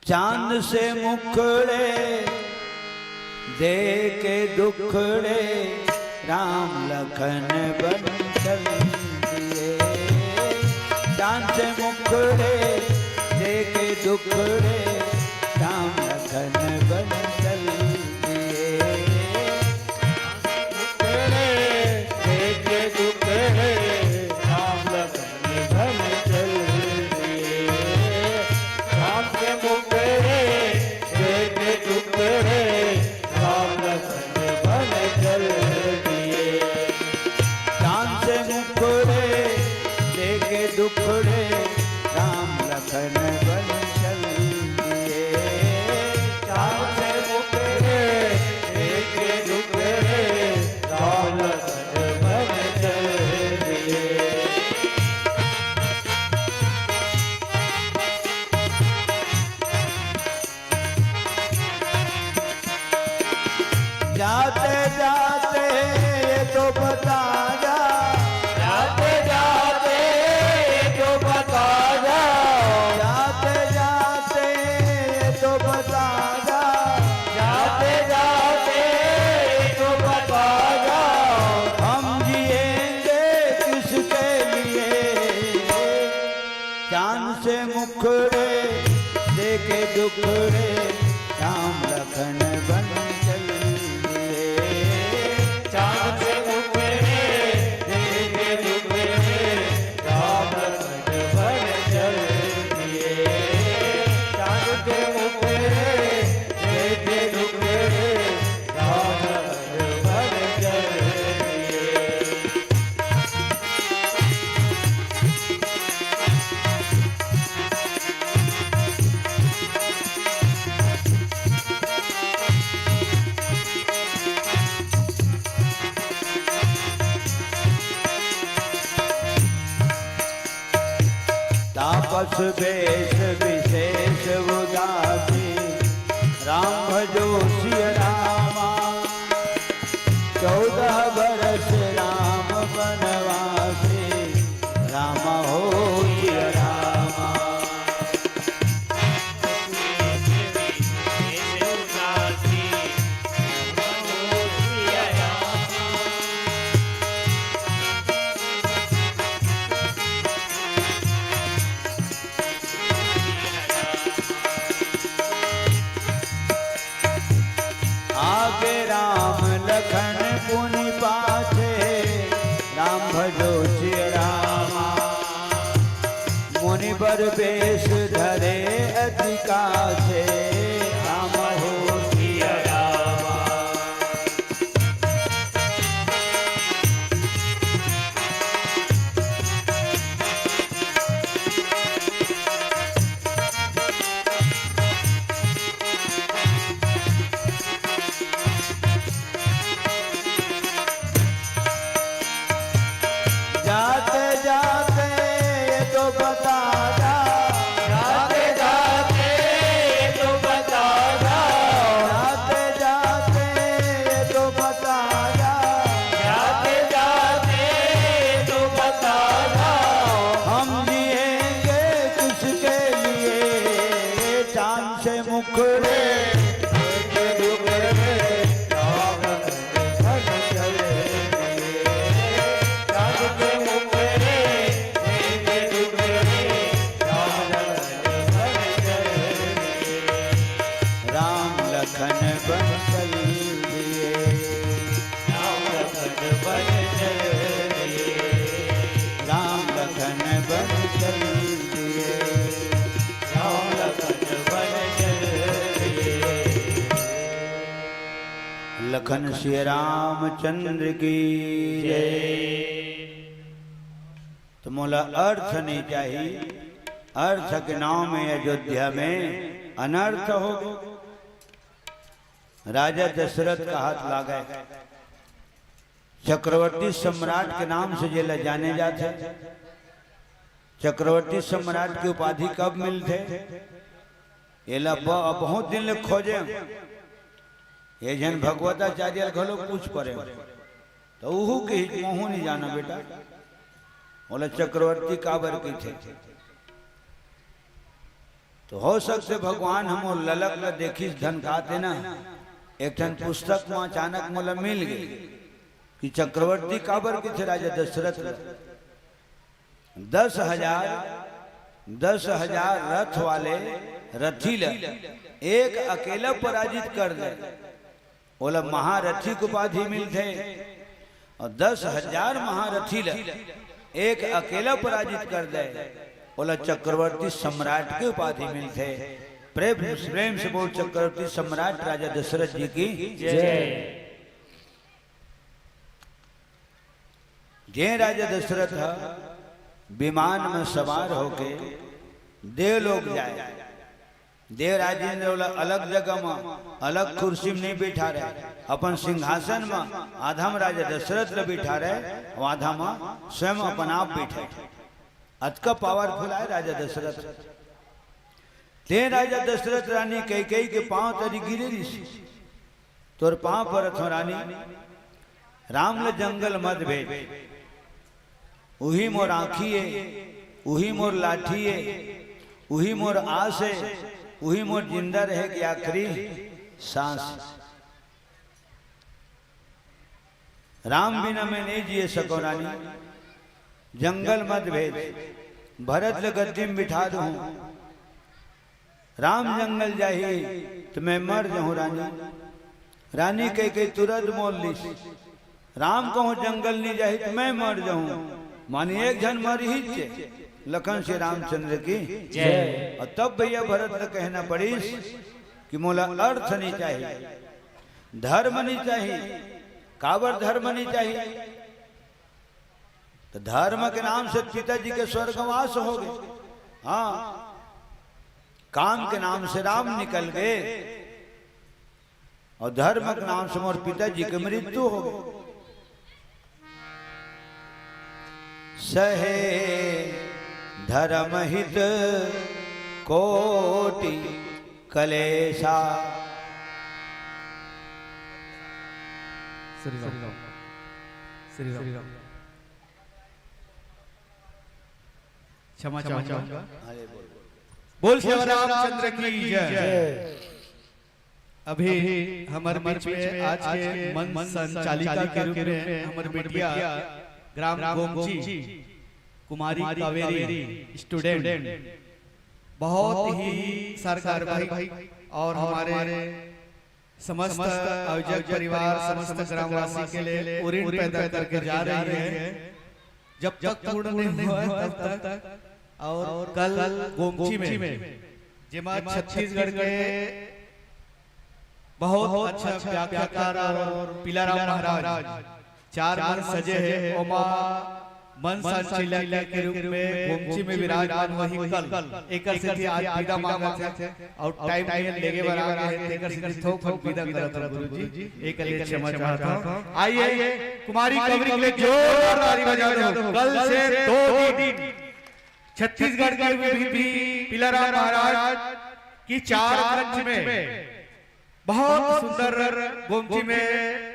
चांद से मुखड़े देके दुखड़े राम लखन बन चल दिए। चांद से मुखड़े देके दुखड़े राम लखन बन चल दिए। मुखड़े देके दुखड़े राम लखन बन चल दिए। राम के मुखड़े देके दुखड़े राम लखन बन चल दिए। चांद से मुखड़े देके दुखड़े राम लखन बन चल दिए। चांद से मुखड़े देके दुखड़े राम लखन बन चल दिए। जाते जाते ये तो बता जा, जाते जाते तो बता जा, जाते जाते ये तो बता जा, जाते जाते तो बता जा, हम जिएंगे किसके लिए। चांद से मुखड़े देके दुखड़े राम लखन बन चल दिए। तापस वेश विशेष उदासी राम भजो सिय रामा 14 बरस राम बनवासी राम हो सिय रामा। आगे राम लखन पुनि पाछे राम भजो सिय रामा। मुनि बर बेश धरे अति काछे राम हो सिय रामा। जाते जाते ये तो बता जा, जाते जाते तो बता जा, जाते जाते ये तो बता जा, जाते जाते तो बता जा। हम जिएंगे किसके लिए चांद से मुखड़े राम लखन बन चल दिए, राम लखन बन चल दिए, राम लखन बन चल दिए। राम लखन बन चल दिए। लखन श्री रामचंद्र की जय। तो मोला अर्थ नहीं चाहिए, अर्थ के नाम में अयोध्या में अनर्थ हो। राजा दशरथ का हाथ लागे, चक्रवर्ती सम्राट के नाम से जे जाने जाते। चक्रवर्ती सम्राट की उपाधि कब मिलते? ये बहुत दिन ले खोजे, ये जन भगवताचार्य घलो पूछ पड़े तो उहू के मोहू नहीं जाना बेटा। बोला चक्रवर्ती काबर की थे, तो हो सकते भगवान हम ललक ल देखी धन खाते ना। एक ठन पुस्तक में अचानक मोला मिल गई कि चक्रवर्ती काबर के थे राजा दशरथ। 10,000 रथ वाले रथी ल एक अकेला पराजित कर दे, बोला महारथी को उपाधि मिलते। और 10,000 महारथी ल एक अकेला पराजित कर दे, बोला चक्रवर्ती सम्राट की उपाधि मिलते। प्रेम से बोल चक्रवर्ती सम्राट राजा दशरथ जी की जय। जय राजा दशरथ विमान में सवार होके देवलोक जाए। देवराजेंद्र बोला अलग जगह में अलग कुर्सी में नहीं बैठा रहे, अपन सिंहासन में आधा में राजा दशरथ ल बैठा रहे और आधा में स्वयं अपन आप बैठे। अतका पावरफुल है राजा दशरथ। ते राजा दशरथ रानी कैकेयी के पांव तरी गिरे ऋषि, तोर पांव पर अथो रानी राम ल जंगल मत भेज। उही मोर आँखी है, उही मोर लाठी है, उही मोर आस है, उही मोर जिंदा रहे की आखिरी सांस। राम बिना मैं नहीं जिए सको रानी, जंगल मत भेज। भरत ल गद्दी में बिठा दूं, राम जंगल जाही तो मैं मर जाऊं रानी। रानी कह के तुरंत मोल ली, राम कहूं जंगल नहीं जाही तो मैं मर जाऊं। मानी एक जन मर ही चे, लखन से रामचंद्र की जय। और तब भैया भरत ने कहना पड़ीस कि मोला अर्थ नहीं चाहिए, धर्म नहीं चाहिए। काबर धर्म नहीं चाहिए? तो धर्म के नाम से पिताजी के स्वर्गवास हो गए। हाँ, काम के नाम से राम निकल गए और धर्म के नाम से मोर पिताजी की मृत्यु हो गई। सहे धर्महित कोटि कलेशा। श्री राम श्री राम। क्षमा चाहूंगा। बोल श्री रामचंद्र की जय। अभी हमारे बीच में आज के मन संचालिका के रूप में हमारे बेटिया ग्राम गोमची कुमारी कावेरी स्टूडेंट बहुत ही सरकार भाई और हमारे समस्त आयोजक परिवार समस्त ग्रामवासी के लिए ऊर्जा पैदा करके जा रही है। जब तक पूर्ण नहीं हुआ तब तक। और कल गोमची में जिमा छत्तीसगढ़ के बहुत अच्छा व्याख्याकार और पिलाराम महाराज 4 मन सजे हैं। ओमा मन संचालिका के रूप में गोमची में विराजमान वही कल एक सिद्धि आज विदा मांगा थे और टाइम लेके बना गए थे। एक सिद्धि थोक विदा करत गुरुजी एक लिए क्षमा चाहता हूं। आइए कुमारी कावेरी के लिए जोरदार ताली बजा दो। कल से 2 दिन छत्तीसगढ़ के भी पिलाराम महाराज की 4 मंच में बहुत सुंदर गोमची में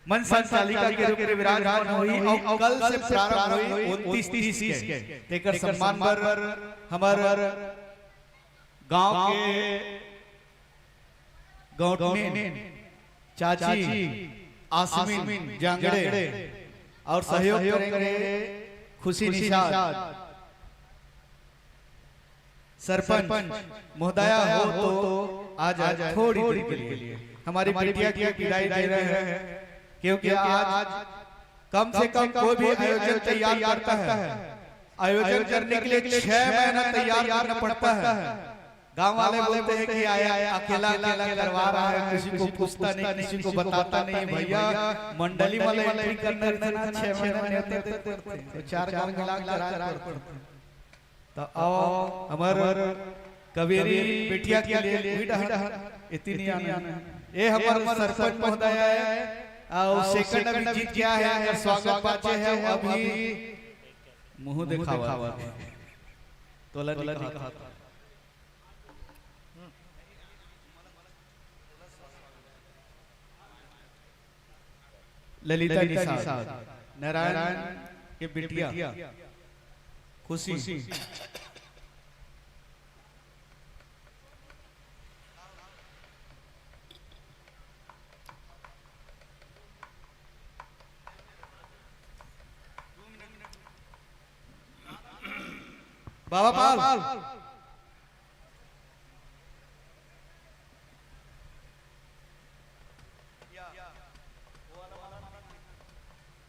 मन संचालिका के रूप में विराजमान हुई और कल से प्रारंभ हुई 29-30 के तेकर सम्मान पर हमारे गांव के गौटनी चाची आसमीन जांगड़े और सहयोग करेंगे खुशी निषाद सरपंच महोदया हो तो आज थोड़ी देर के लिए हमारी बिटिया की विदाई दे रहे हैं। क्योंकि आज कम से कम कोई भी आयोजन तैयार करता है, आयोजन करने के लिए 6 महीना तैयार करना पड़ता है। गांव वाले बोलते हैं कि आया अकेला करवा रहा है, किसी को पूछता नहीं, किसी को बताता नहीं। भैया मंडली वाले एंट्री करने देना 6 महीने होते 4 गांव मिला कर तो आओ हमारे कावेरी बिटिया के लिए इतनी आना ये हमारे सरपंच महोदय है और सेकंड अभी जीत गया है। अगर स्वागत पाचे है अभी मुंह दिखावा तोला दिखा ललिता निषाद नारायण के बिटिया खुशी बाबा पाल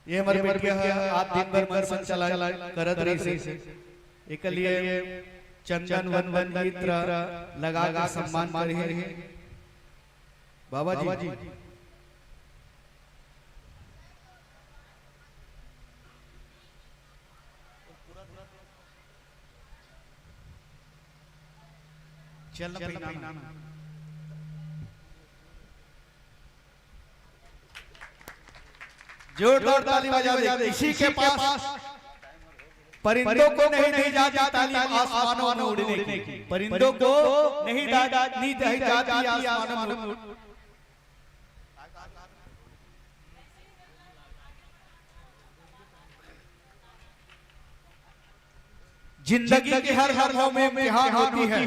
ये हमारे बेटिया आज दिन भर मन संचालन करत रही से एक लिए चंदन वन मित्र लगा का सम्मान कर रही है। बाबा जी जोरदार ताली बजा दे। इसी के पास परिंदों को नहीं दी जाती तालीम आसमानों में उड़ने की, परिंदों को नहीं दी जाती आसमानों में। जिंदगी के हर लम्हों में इम्तिहान होती है,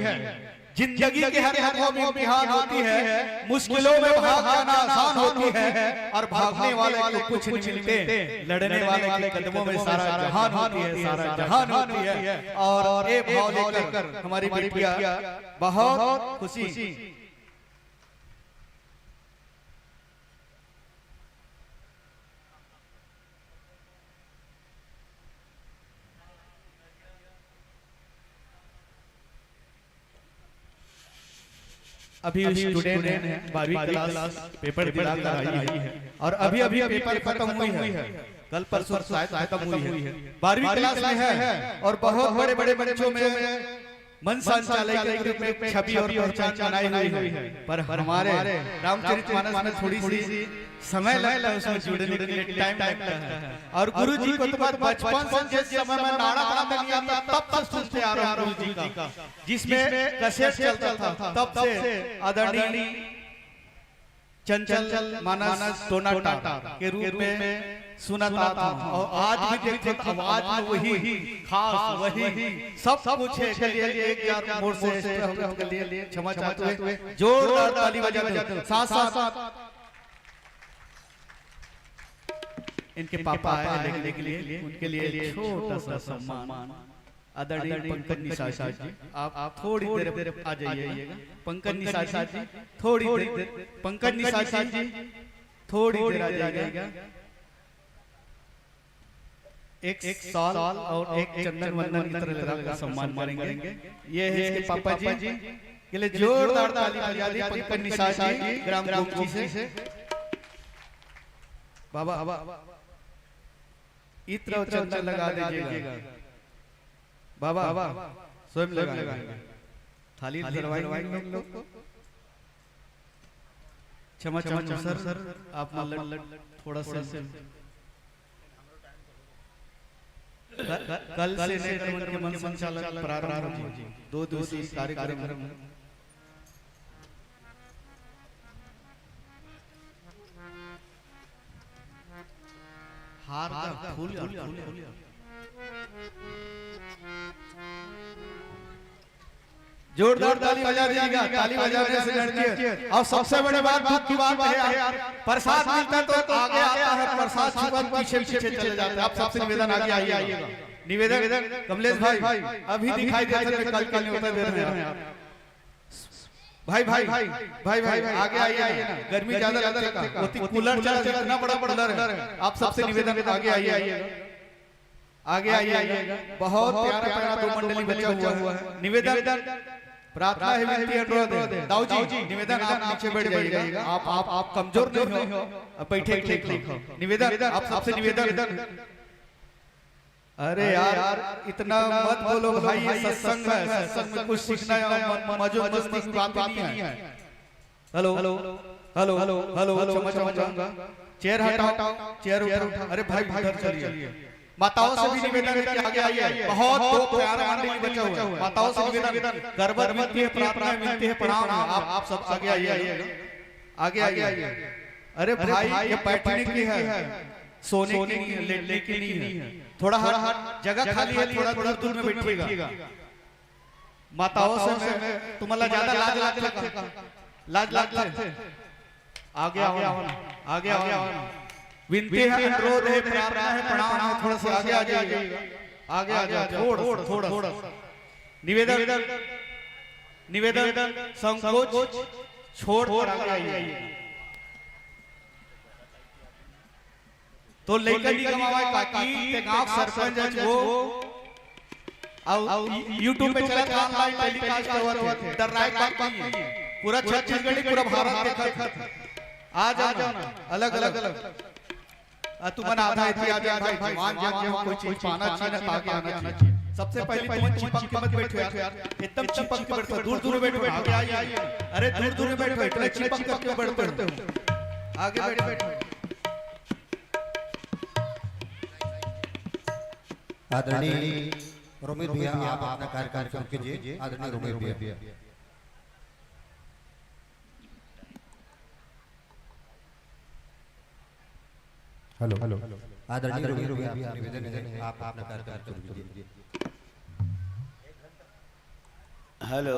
जिंदगी के हर लम्हों में इम्तिहान होती है। मुश्किलों में भागना आसान होती है और भागने वाले को कुछ नहीं मिलते, लड़ने वाले के कदमों में सारा जहान होती है, सारा जहान होती है। और ये भाव लेकर हमारी बिटिया बहुत खुशी अभी स्टूडेंट है 12वीं क्लास पेपर दिला कर आई है और अभी पेपर खत्म हुई है, कल परसों शायद खत्म हुई है। 12वीं क्लास में है और बहुत बड़े बच्चों में मन संचालक के रूप में छवि और पहचान बनाई हुई है, पर हमारे रामचरितमानस में थोड़ी सी समय लगता है उसमें जुड़ने के लिए, टाइम लगता है। और गुरु जी को तो बचपन से जिस समय में नाड़ा पढ़ाने नहीं आता तब से सुनते आ रहा हूं गुरु जी का, जिसमें कैसेट चलता था तब से आदरणीय चंचल मानस टोना के रूप में सुनाता था। और आज भी देखो आवाज में वही खास वही सब कुछ है। चलिए एक यार मोड़ से हम के लिए क्षमा चाहते हुए जोरदार ताली बजाते हुए साथ साथ इनके पापा आए लेने के लिए, उनके लिए छोटा सा सम्मान। आदरणीय पंकज निशाद जी, आप थोड़ी देर आ जाइएगा। पंकज निशाद जी थोड़ी देर, पंकज निशाद जी थोड़ी देर आ जाइएगा। एक साल और एक चंदन वंदन की तरह लगाकर सम्मान मानेंगे। ये है इसके पापा जी के लिए जोरदार ताली बजा दी। पंकज निशाद जी ग्राम गोमती से बाबा इत्र और चंदन लगा दीजिएगा। बाबा स्वयं लगाएंगे, थाली धरवाएंगे लोग को। क्षमा सर आप थोड़ा सा कल से नेत्रवन के मन संचालन प्रारंभ हो जी, 2 दिवसीय कार्यक्रम। हार का फूल जोरदार ताली बजा दीजिएगा। ताली बजाने से डरती है। और सबसे बड़ी बात दुख की बात है यार, प्रसाद मिलता तो आगे आता है, प्रसाद छुपा पीछे पीछे चले जाते हैं। आप सबसे निवेदन आगे आइएगा। निवेदन कमलेश भाई अभी दिखाई देते हैं, कल कल नहीं दे रहे हैं भाई आगे आइए ना, गर्मी ज्यादा लगता है, कूलर चला ना, बड़ा कूलर है। आप सबसे निवेदन आगे आइएगा। बहुत प्यारा प्यारा 2 मंडली बचा हुआ है। निवेदन प्रार्थना है, विनती अनुरोध है। दाऊ जी निवेदन आप नीचे बैठ जाइएगा। आप कमजोर नहीं हो, बैठे लिखो। निवेदन आप सबसे निवेदन। अरे यार इतना मत बोलो भाई, ये सत्संग है, सत्संग में कुछ सीखना है, मौज मस्ती की बात नहीं है। हेलो क्षमा चाहूंगा, चेयर हटाओ, चेयर उठाओ। अरे भाई इधर चलिए। माताओं से भी निवेदन है कि आगे आइए। बहुत प्यारा मंडली बचा हुआ है। माताओं से निवेदन, गर्भवती मिलती है, प्रार्थना मिलती है, प्रणाम। आप सब आगे आइए। अरे भाई ये पैठनी की है, सोने की नहीं है, लेटने की नहीं है। थोड़ा जगह खाली है, थोड़ा दूर में बैठिएगा। माताओं से तुम्हारा ज्यादा लाज लगता। आगे आओ। विनती है, अनुरोध है, प्रार्थना है, प्रणाम है। थोड़ा सा आगे आ जाइएगा। थोड़ा निवेदन संकोच छोड़ आगे आइए। तो लेकर नहीं कमावा काकी ते गांव सरपंच वो YouTube पे चला था, ऑनलाइन टेलीकास्ट हुआ था। डर राय बात नहीं, पूरा छत्तीसगढ़ पूरा भारत देखा था। आ जाओ ना, अलग तुमन आधा इति आ जा भाई, मान जा कोई चीज पाना चाहिए ना, आगे आना चाहिए। सबसे पहले तुम चिपक के मत बैठो यार, एकदम चिपक के बैठो, दूर बैठो, आगे आइए। अरे दूर बैठो, इतना चिपक के बैठते हो। आगे बैठो। आदरणीय रोमित भैया, आप अपना कार्यक्रम कीजिए। आदरणीय रोमित भैया। हेलो आदरणीय रोमित भैया, निवेदन है आप अपना कार्यक्रम कीजिए। हेलो,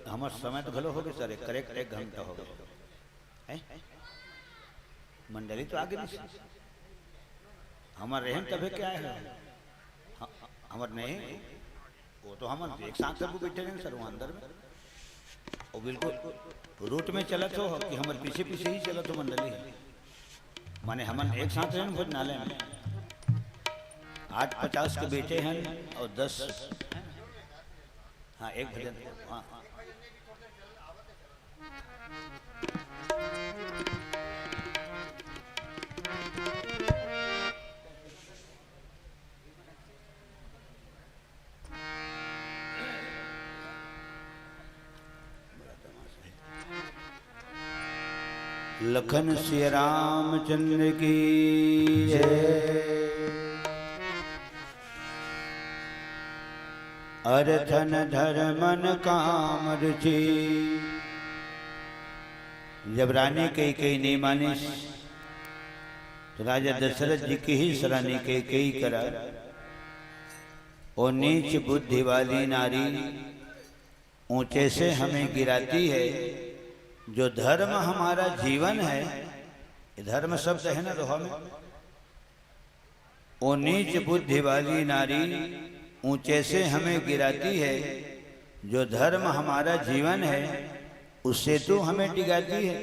हमार समय तो भलो हो गए सर, करेक्ट 1 घंटा हो गए। मंडली तो आगे नहीं, हमारे रहन तभी क्या है, हमारे नहीं, वो तो हम एक साथ सब बैठे हैं सर वहाँ अंदर में। और बिल्कुल रूट में चला तो कि हमारे पीछे ही चला तो मंडली है, माने हम एक साथ हैं भोजनालय में। 8-50 के बेटे हैं और 10 हाँ एक भजन हाँ। लखन श्री रामचंद्र की जय। अर्थन धर्मन काम रुचि। जब रानी कई नहीं मानी तो राजा दशरथ जी की ही सराहनी कई करा। और नीच बुद्धि वाली नारी ऊंचे से हमें गिराती है। जो धर्म हमारा जीवन है, धर्म शब्द है ना दोहा में। वो नीच बुद्धि वाली नारी ऊंचे से हमें गिराती है। जो धर्म हमारा जीवन है उससे तो हमें डिगाती है।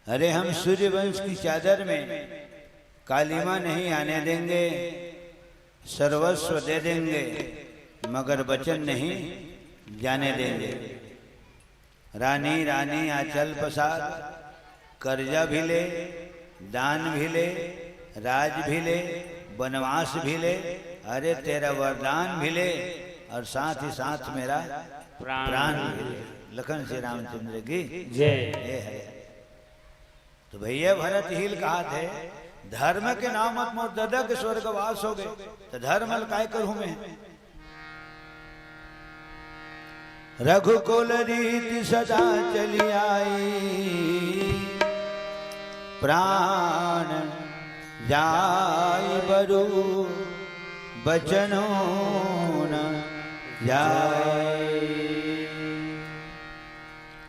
अरे हम सूर्यवंश की चादर में कालीमा नहीं आने देंगे, सर्वस्व दे देंगे, मगर वचन नहीं जाने देंगे। रानी रानी आंचल पसार, कर्जा भी ले, दान भी ले, राज भी ले, वनवास भी ले, अरे तेरा वरदान भी ले, और साथ ही साथ मेरा प्राण भी ले। लखन श्री रामचंद्र की जय। ये है। तो भैया भरत हील कहा थे, धर्म के नाम मत मोर ददा के स्वर्गवास हो गए, तो धर्म काय करूं मैं। रघुकुल रीति सदा चली आई, प्राण जाय बरु बचनो न जाय।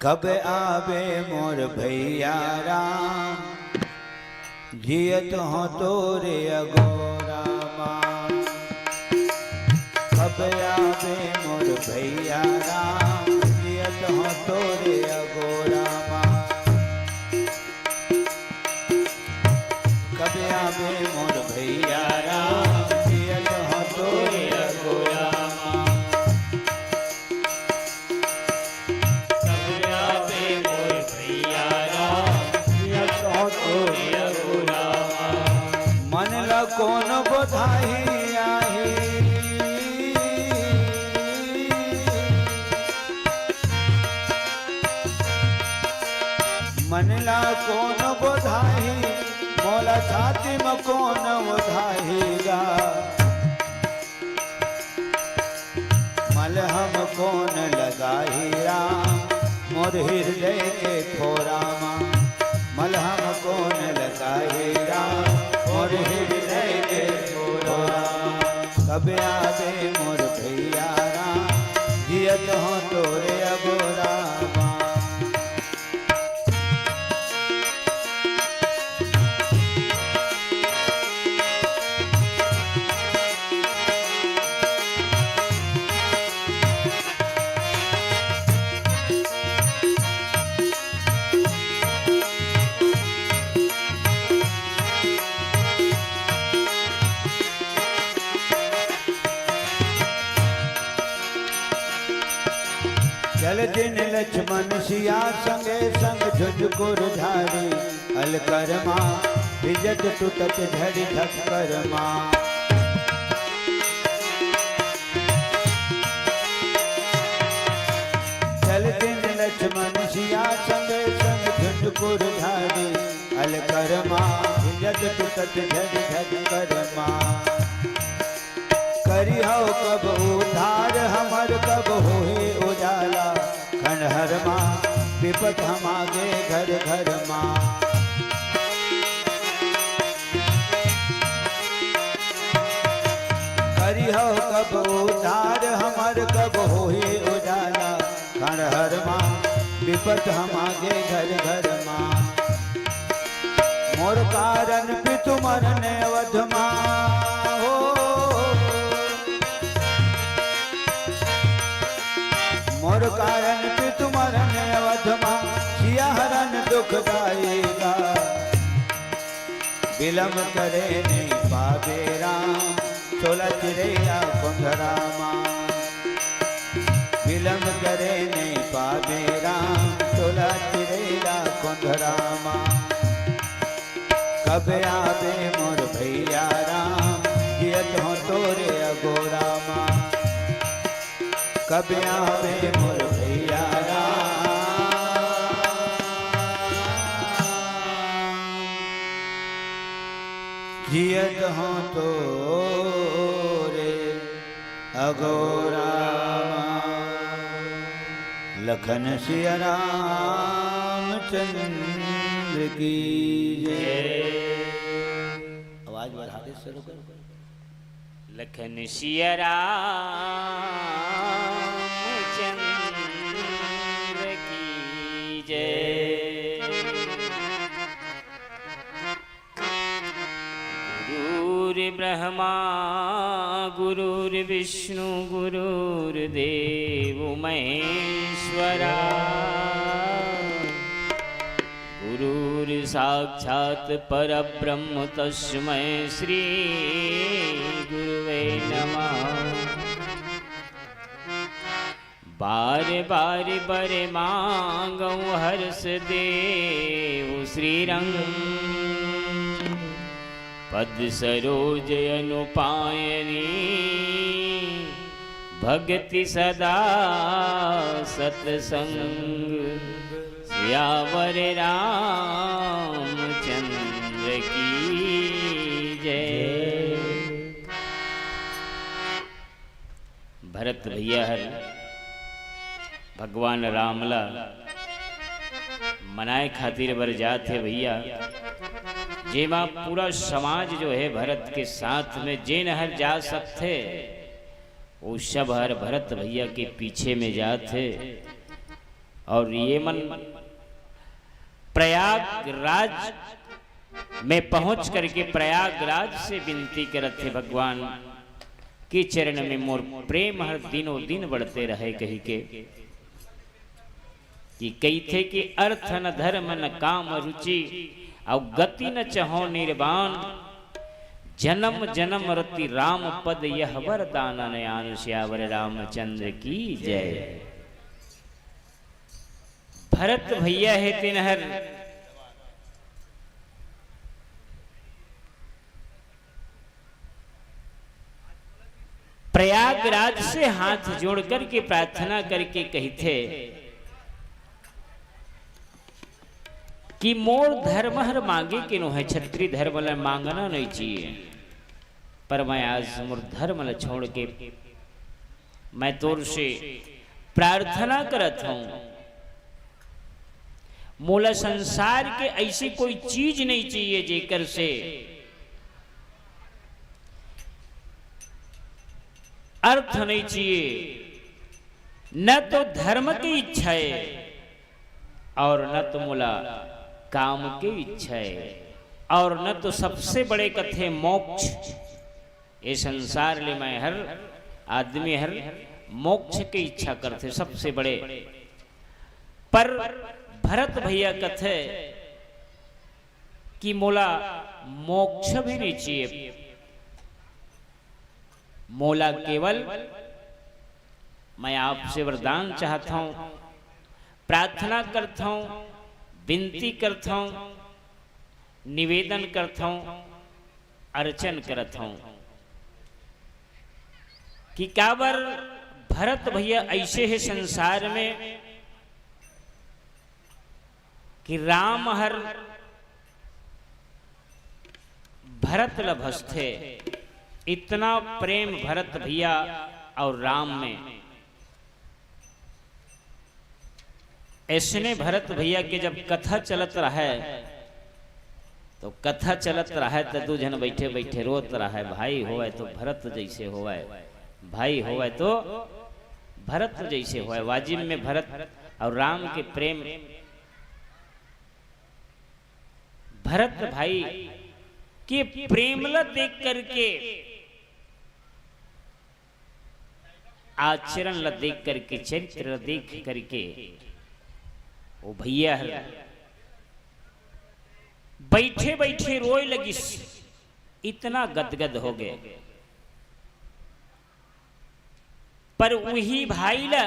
कब आवे मोर भैया राम, जियत हो तोरे अगोरा मां। कब आवे मोर भैया राम, जियत हो तोरे अगोरा मां। कब आवे मोर भैया राम, जियत हो तोरे अगोरा मां। कब आवे मोर भैया राम, जियत हो तोरे अगोरा मां। मन ल कौन बधाई आही, मन ला कौन बधाई, मोला छाती में कौन बधाईगा। मलहम कौन लगाही राम, मोर हृदय के फोरा मां। मलहम कौन लगाही राम, मोर हृदय के फोरा। कब आवे मोर भैया राम, जियत हो तोरे अगोरा मां। चल दिन लक्ष्मण सिया संगे संग झुझकुर झाड़ी। अलकर माँ विजत टूटत झड़ी धक्कर माँ। चल दिन लक्ष्मण सिया संगे संग झुझकुर झाड़ी। अलकर माँ विजत टूटत झड़ी धक्कर माँ। करी हो कब उधार हमर, कब होए उजाला। खंडहर माँ विपत हम आगे घर घर माँ। करी हो कब उधार हमर, कब होए उजाला। खंडहर माँ विपत हम आगे घर घर माँ। मोर कारण पितु मरने अवध माँ। मोर कारण पितु मरण अवध मां। सिया हरण दुख दाएगा, विलम्ब करे नहीं पावे राम। चोला चिरेया कुंधरा मां। विलम्ब करे नहीं पावे राम। चोला चिरेया कुंधरा मां। कब आवे मोर भैया राम, जियत हो तोरे अगोरा मां। कब आवे मोर भैया राम, जियत हो तो रे अघोरा लखन सिया रामचंद्र की जय। आवाज बढ़ा दे शुरू कर। लखन सिया रामचंद्र की जय। गुरुर्ब्रह्मा गुरुर्विष्णु गुरुर्देव महेश्वरा गुरुर्साक्षात् परब्रह्म तस्मै श्री गुरुवे नमः। बार बार बर मांगौ हर्ष देव श्रीरंग पद सरोज अनुपायनी भक्ति सदा सत्संग सियावर रामचंद्र की जय। भरत भैया हर भगवान रामला मनाए खातिर बर जाते भैया जेमा पूरा समाज जो है भरत के साथ में जे नहर जा सकते वो सब हर भरत भैया के पीछे में जाते। और ये मन प्रयागराज में पहुंच करके प्रयागराज से विनती करते भगवान के चरण में मोर प्रेम हर दिनों दिन बढ़ते रहे कही के कि कही थे कि अर्थ न धर्म न काम रुचि और गति न चहो निर्वाण जन्म जन्म रति राम पद यह वरदान नयान श्यावर रामचंद्र की जय। भरत भैया है तिनहर प्रयागराज से हाथ जोड़ करके प्रार्थना करके कही थे कि मोर धर्म हर मांगे के नो है छत्री धर्म ल मांगना नहीं चाहिए पर मैं आज मोर धर्म ल छोड़ के मैं तोर से प्रार्थना करत हूं। मोला संसार के ऐसी कोई चीज नहीं चाहिए जेकर से अर्थ नहीं चाहिए न तो धर्म की इच्छा है और न तो मोला काम की इच्छा है और न तो सबसे बड़े कथे मोक्ष। ये संसार ले मैं हर आदमी हर मोक्ष की इच्छा करते सबसे बड़े पर भरत भैया कथे कि मोला मोक्ष भी नहीं चाहिए मोला केवल मैं आपसे वरदान चाहता हूं प्रार्थना करता हूं विनती करता हूं निवेदन करता हूं अर्चन करता हूं कि काबर भरत भैया ऐसे है संसार में कि राम हर भरत लभस्थे इतना प्रेम भरत भैया और राम में ऐसने भरत भैया के जब कथा चलत रहे तो कथा चलत रहे तो दो जन बैठे बैठे रोत रहे भाई होवे तो भरत जैसे होवे भाई होवे तो भरत जैसे होवे। वाजिब में भरत और राम के प्रेम भरत भाई के प्रेमला देख करके आचरण ला देख करके चरित्र देख करके वो भैया बैठे बैठे रोए लगी इतना गदगद हो गए। पर वही भाई ला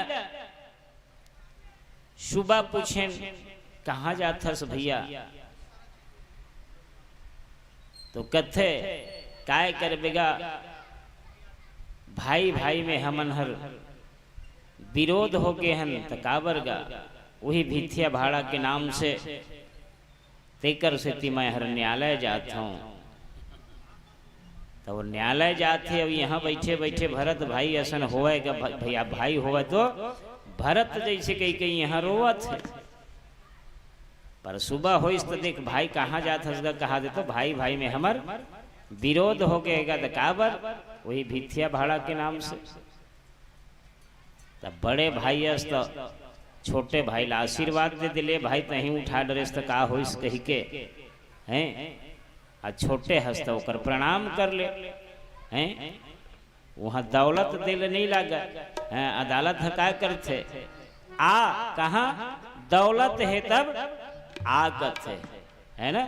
सुबह पूछे कहाँ जाता भैया तो कथे काय कर बेगा भाई भाई में हमन हर विरोध हो गए हन तकाबर गा वही भिथिया भाड़ा के नाम से तेकर से मैं हर न्यायालय जाता हूँ तो वो न्यायालय जाते अब यहाँ बैठे बैठे भरत भाई ऐसा होवे का भैया भाई होवे तो भरत जैसे कहीं कहीं यहाँ रोवत है। पर सुबह हो तो देख भाई कहाँ जात हसगा कहा दे तो भाई भाई में हमार विरोध हो गएगा तो काबर वही भिथिया भाड़ा के नाम से। तब बड़े भाई अस तो छोटे भाई ला आशीर्वाद दे दिले भाई तही उठा डरेस तो का हो कही के हैं आ छोटे हस्त ओकर प्रणाम कर ले हैं। वहाँ दौलत दिल नहीं लगा हैं अदालत का करते आ कहाँ दौलत है तब आगत है ना।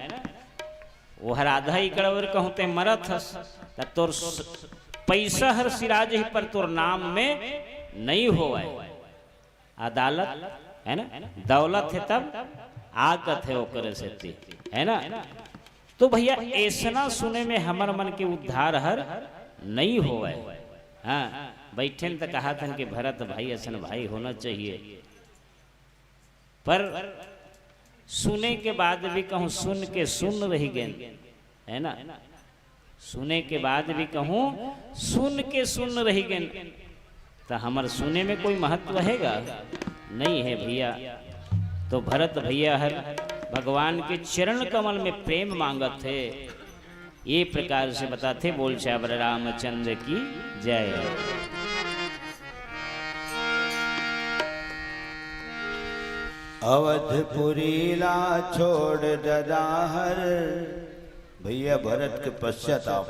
वो हर आधा एकड़ और कहते मरत हस तोर पैसा हर सिराज ही पर तोर नाम में नहीं होवे अदालत है ना। दौलत है तब आगत है ओकर से है ना। तो भैया ऐसा सुने में हमार मन के उद्धार हर नहीं होवे। हाँ बैठे तो कहा था कि भरत भाई ऐसा भाई होना चाहिए। पर सुने के बाद भी कहूँ सुन के सुन रही गए है ना। सुने के बाद भी कहूँ सुन के सुन रही गए तो हमार सुने में कोई महत्व रहेगा नहीं है भैया। तो भरत भैया हर भगवान के चरण कमल में प्रेम मांगत थे। ये प्रकार से बताते बोल श्यावर रामचंद्र की जय। अवधपुरी ला छोड़ ददाहर भैया भरत के पश्चाताप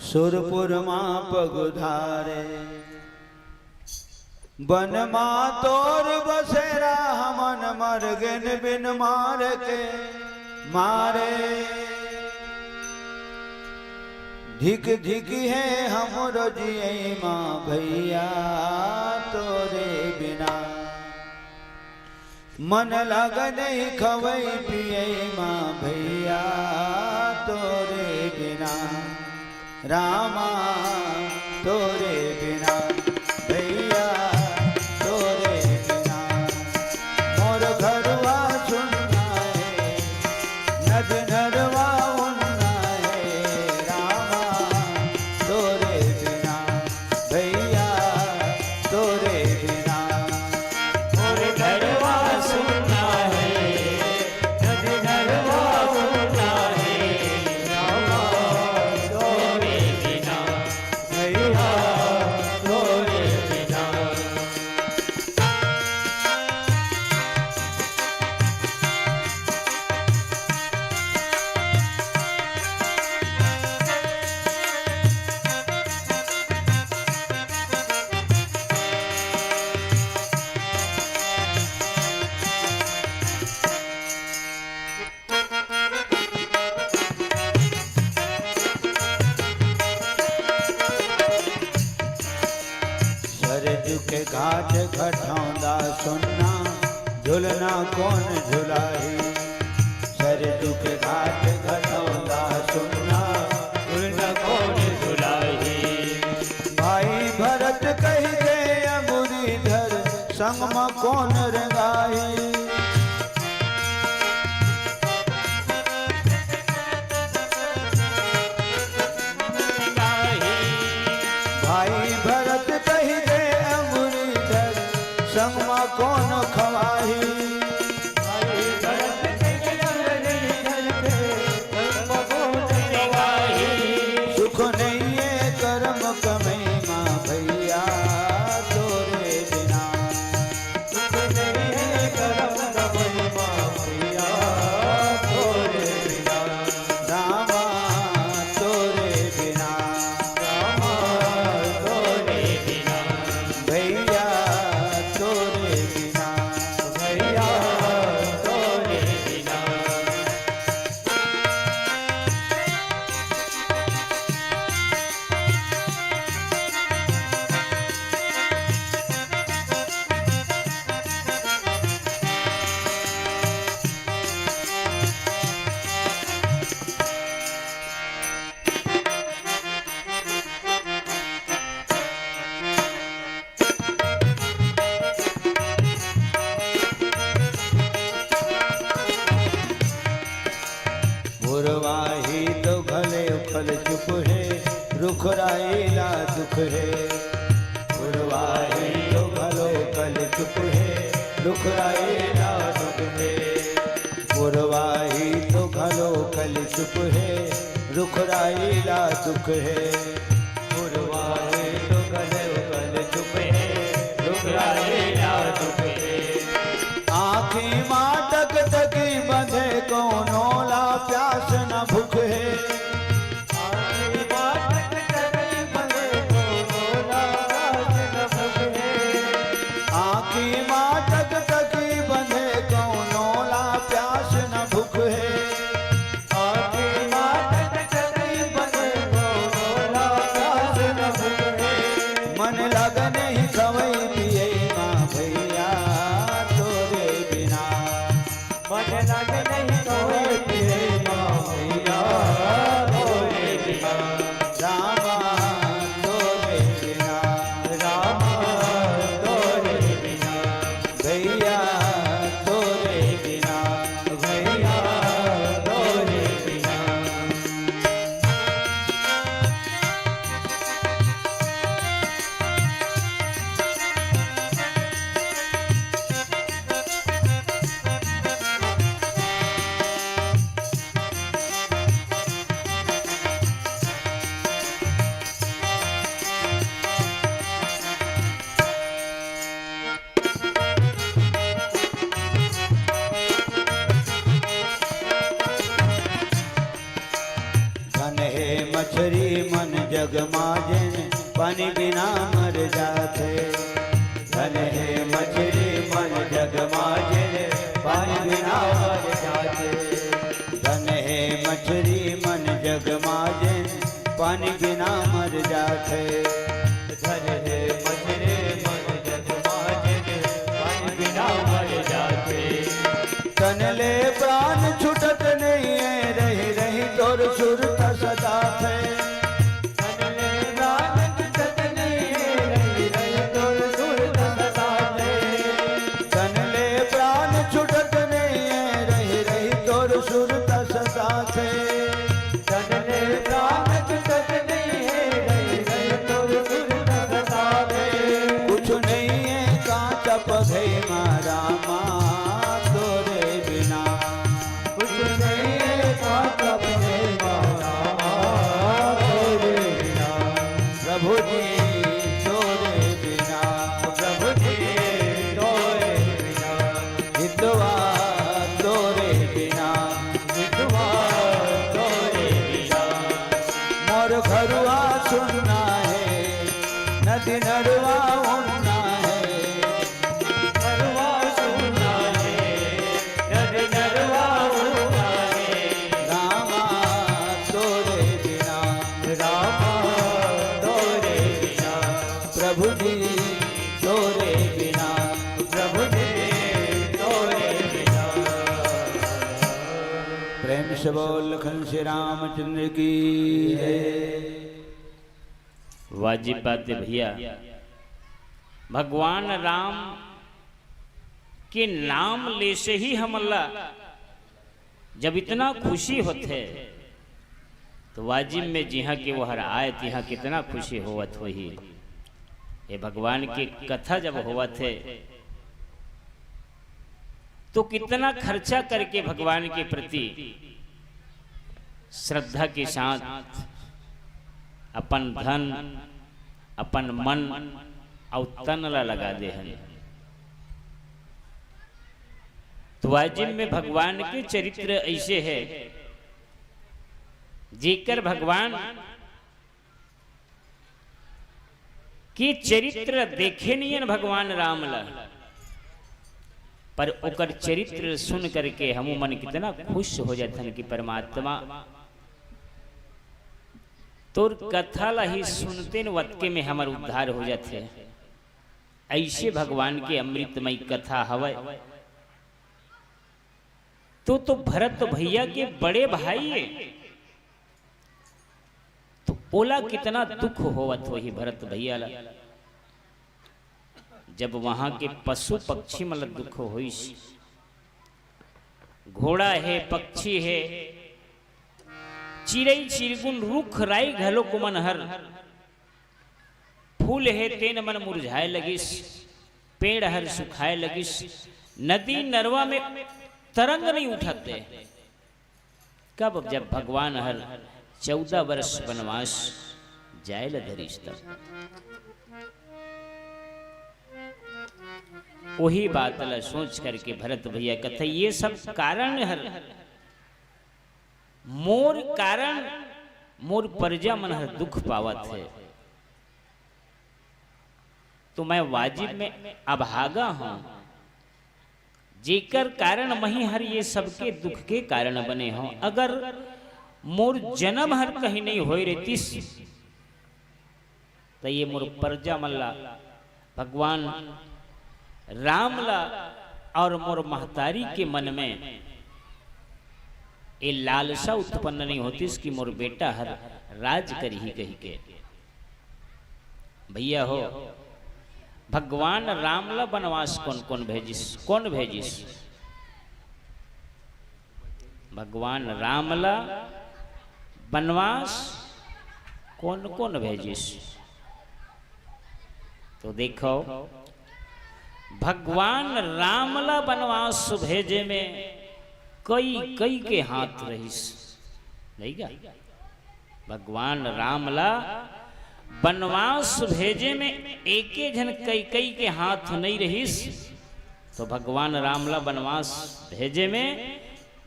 सुरपुर मां पगुधारे बन मां तोर बसेरा हमन मरगन बिन मार के मारे धिक धिक है हमरो जिये मां भैया तोरे बिना मन लग नहीं खवई पिए मां भैया तोरे बिना रामा तोरे बिना भैया तोरे बिना मोर घरवा सुनना है नद नरवा उन्ना है रामा तोरे बिना भैया तोरे बिना मोर घरवा सुनना है नद नरवा उन्ना है रामा तोरे बिना भैया तोरे बिना। सरजू के घाट घटौंदा सुनना झुलना कौन झुलाई सरजू के घाट घटौंदा सुनना झुलना कौन झुलाई भाई भरत कही दे मुरीधर संग में कौन रंगाई भाई भरत कही दे मुरीधर संग में कौन खवाही भाई भरत कही दे संग में कौन खवाही सुख नहीं है कर्म कमई मां भैया तोरे बिना सुख नहीं है कर्म कमई मां भैया तोरे बिना रामा तोरे बिना रामा तोरे बिना भैया तोरे बिना भैया पुरवाई तो भलो कल चुप है दुखराए ना दुख है पुरवाई तो भलो कल चुप है रुखराई ला दुख है पुरवाई तो भलो कल चुप है रुखराई ला दुख है आँखें माटक तकी बंधे कोनो ला प्यास न भूख है मछरी मन जग माजन पानी बिना मर जाते धन है मछली मन जग माजन पानी बिना मर जाते धन है मछली मन जग माजन पानी बिना मर जाते धन है मछली मन जग माजन पानी बिना मर जाते तन ले प्राण छुटत नहीं है रही रही तोर सुरत सदा थे बोल लखन श्री रामचंद्र की है। वाजिब बात है भैया, भगवान राम के नाम ले से ही हम अल्लाह जब इतना खुशी होते तो वाजिब में जिहा के वो हर आए तिहा कितना खुशी होवत हो ही। ये भगवान की कथा जब होवत है तो कितना खर्चा करके भगवान के प्रति श्रद्धा के साथ अपन धन अपन मन और तन ला लगा दे हैं। तो वाजिब में भगवान के चरित्र ऐसे है जेकर भगवान के चरित्र देखे नहीं भगवान राम ला, पर ओकर चरित्र सुन करके हम मन कितना खुश हो जाते कि परमात्मा तोर कथा ला ही सुनते न वतके में हमार उद्धार हो जाते। ऐसे भगवान के अमृतमय कथा हवय। तो भरत भैया के बड़े भाई है तो ओला कितना दुख होवत वही भरत भैया ला जब वहां के पशु पक्षी मतलब दुख होई। घोड़ा है, पक्षी है, चिड़ई चिरगुन रुख राई घलो को मनहर फूल है तेन मन मुरझाए लगिस, पेड़ हर सुखाए लगिस, नदी नरवा में तरंग नहीं उठाते। कब? जब भगवान हर 14 वर्ष वनवास जाए लधरीस तब। वही बात ला सोच करके भरत भैया कहते ये सब कारण हर मोर कारण मोर प्रजा मन हर दुख पावत है, तो मैं वाजिब में अभागा हूं, जेकर कारण मही हर ये सबके दुख के कारण बने हों। अगर मोर जन्म हर कहीं नहीं हो रहतीस तो ये मोर प्रजा मल्ला भगवान रामला और मोर महतारी के मन में ये लालसा उत्पन्न नहीं होती कि मोर बेटा हर राज करी ही कही के। भैया हो, भगवान रामला वनवास कौन कौन भेजिस? कौन भेजिस? भगवान रामला वनवास कौन कौन भेजिस? तो देखो, भगवान रामला वनवास भेजे में कई कई के हाथ रहीस, नहीं क्या? भगवान रामला वनवास भेजे में एके जन कई कई के हाथ नहीं रहीस, तो भगवान रामला वनवास भेजे में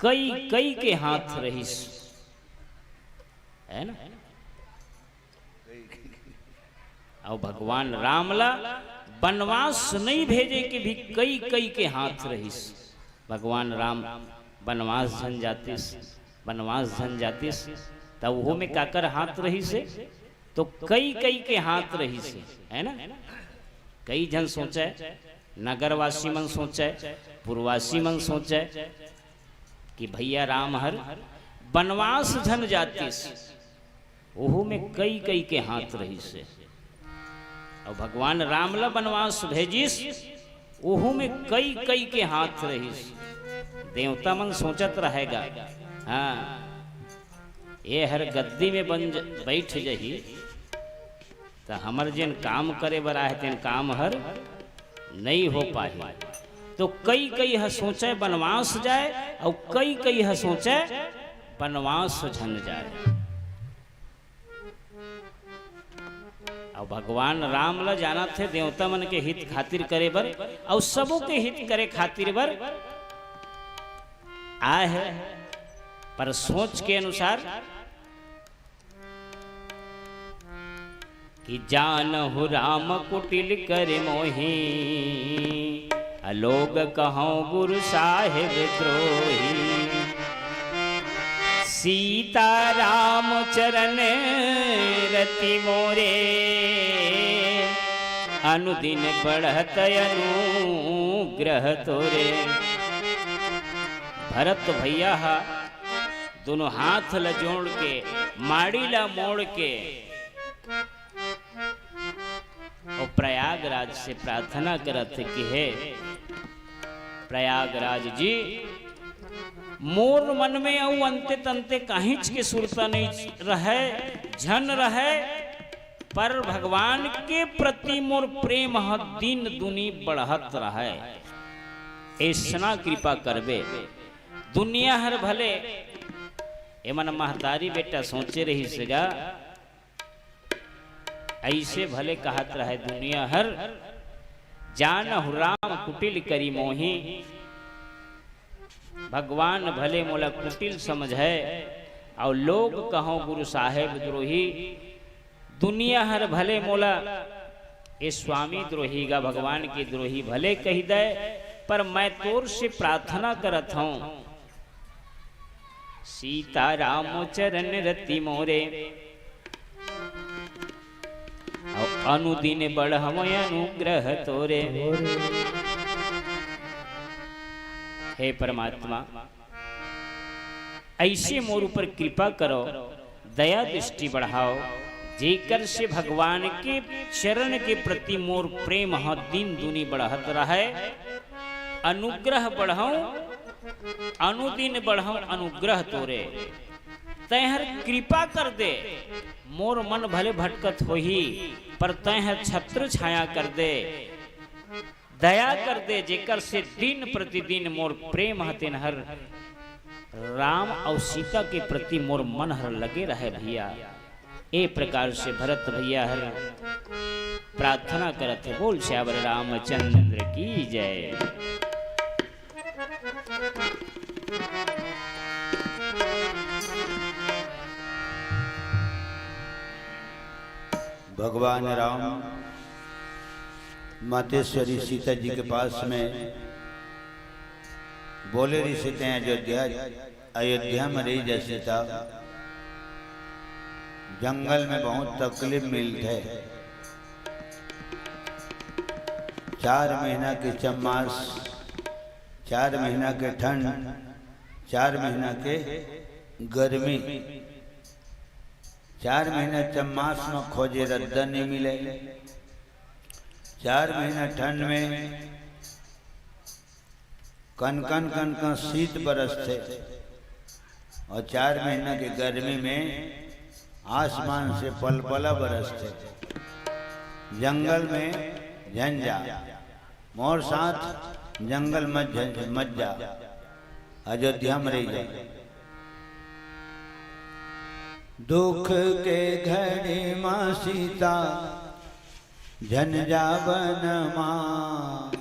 कई कई के हाथ रहीस, है ना? और भगवान रामला वनवास नहीं भेजे के भी कई कई के हाथ रहीस। भगवान राम वनवास झन जातिस तब वो में काकर हाथ रही से, तो कई कई के हाथ रही से, है ना? कई जन सोचे, नगरवासी मन सोचे, पुरवासी मन सोचे कि भैया राम हर वनवास झन जातिस, वो में कई कई के हाथ रही से। और भगवान रामला वनवास भेजिस, ओहू में कई कई के हाथ रहीस। देवता मन सोचत रहेगा, हाँ ये हर गद्दी में बैठ जही तो हमर जिन काम करे बरा है तेन काम हर नहीं हो पाए। तो कई कई ह सोचे वनवास जाए और कई कई ह सोचे वनवास झन जाए। और भगवान राम ला जाना थे देवता मन के हित खातिर करे बर और सबों के हित करे खातिर बर आए है, पर सोच के अनुसार कि जानहु राम कुटिल करे मोही, लोग कहूं गुरु साहेब द्रोही, सीता राम चरण रति मोरे, अनुदिन बढ़त अनुग्रह तोरे। भरत भैया दोनों हाथ ल जोड़ के माड़ी ला मोड़ के और प्रयागराज से प्रार्थना करत कि हे प्रयागराज जी, मोर मन में औ अंते तंते काहिच के सुरता नहीं रहे, झन रहे, पर भगवान के प्रति मोर प्रेम दिन दुनी बढ़त रहे। ऐसना कृपा करबे। दुनिया हर भले एमन महतारी बेटा सोचे रही सगा, ऐसे भले कहत रहे दुनिया हर, जानहु राम कुटिल करी मोही, भगवान भले मोला कुटिल समझ है और लोग कहो गुरु साहेब द्रोही। दुनिया हर भले मोला ये स्वामी द्रोहीगा, भगवान के द्रोही भले कही दे, पर मैं तोर से प्रार्थना करत हूं, सीता राम चरण रति मोरे, अनुदिन बढ़मय अनुग्रह तोरे। हे परमात्मा, ऐसे मोर ऊपर कृपा करो, दया दृष्टि बढ़ाओ, जेकर से भगवान के चरण के प्रति मोर प्रेम दिन दुनी बढ़त रहे, अनुग्रह बढ़ाऊं, अनुदिन बढ़ाऊं अनुग्रह तोरे। तैहर कृपा कर दे, मोर मन भले भटकत होही, पर तैहर छत्र छाया कर दे, दया कर दे, जेकर से दिन प्रतिदिन मोर प्रेम हतिन हर राम और सीता के प्रति मोर मन हर लगे रहे भैया। ए प्रकार से भरत भैया हर प्रार्थना करत है। बोल श्यावर रामचंद्र की जय। भगवान राम मातेश्वरी सीता जी के पास में बोले ऋषि थे अयोध्या में रही जय सीता, जंगल में बहुत तकलीफ मिलते, 4 महीना की चम्मास, 4 महीना के ठंड, 4 महीना के गर्मी, 4 महीना चम्मास में खोजे रद्दा नहीं मिले, 4 महीना ठंड में कन कन शीत बरसते, और 4 महीना की गर्मी में आसमान से पलपला बरसते। जंगल में झंझा, मोर साथ जंगल मत जा, अयोध्या में रह जा। दुख के घड़ी माँ सीता झंझा बन माँ,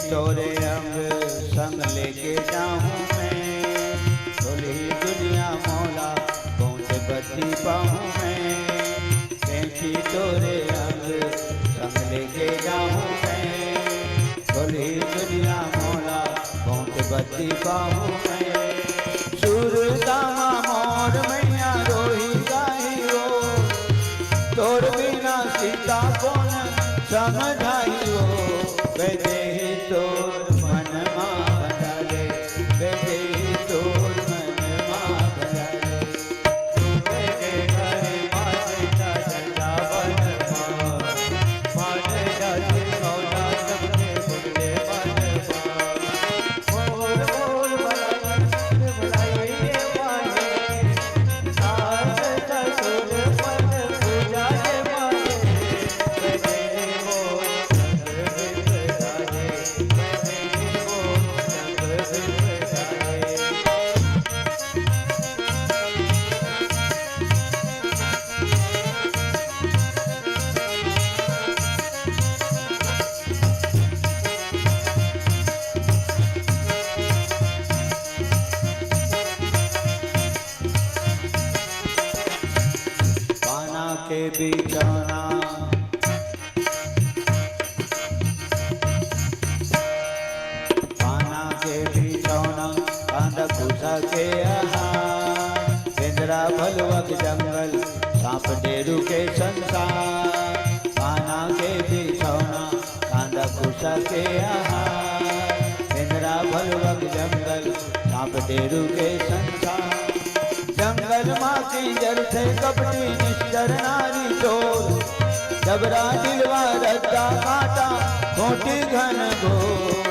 तोरे अंग संग लेके जाऊं मैं, खुली दुनिया मौला पहुँच बची पाऊं मैं। कैसी तोरे अंग संग लेके जाऊं मैं, खुली दुनिया मौला पहुँच बची पाऊं मैं। सुरदामा मोर मैया रोही गाई हो, तोर बिना सीता कौन समझाई हो। बेटे तोर मन मां बना ले, बेटे तोर मन मां बना ले। बेटे घरे माते का झंडा बन मां, माने जाते मौला सबके बुले बन मां। बोल बोल बुलाइए माने, सास ससुर पद पूजा के माने। बेटे बोल के बिछौना, पाना के बिछौना, कांदा भूसा के आहार। इंद्रा भलवक जंगल, सांप डेरू के संसार। पाना के बिछौना, कांदा भूसा के आहार। इंद्रा भलवक जंगल, सांप डेरू के संसार। जंगल की जर से कपटी निश्चर नारी चोर जबरा दिलवा रद्दा काटा खोटी घन घोर।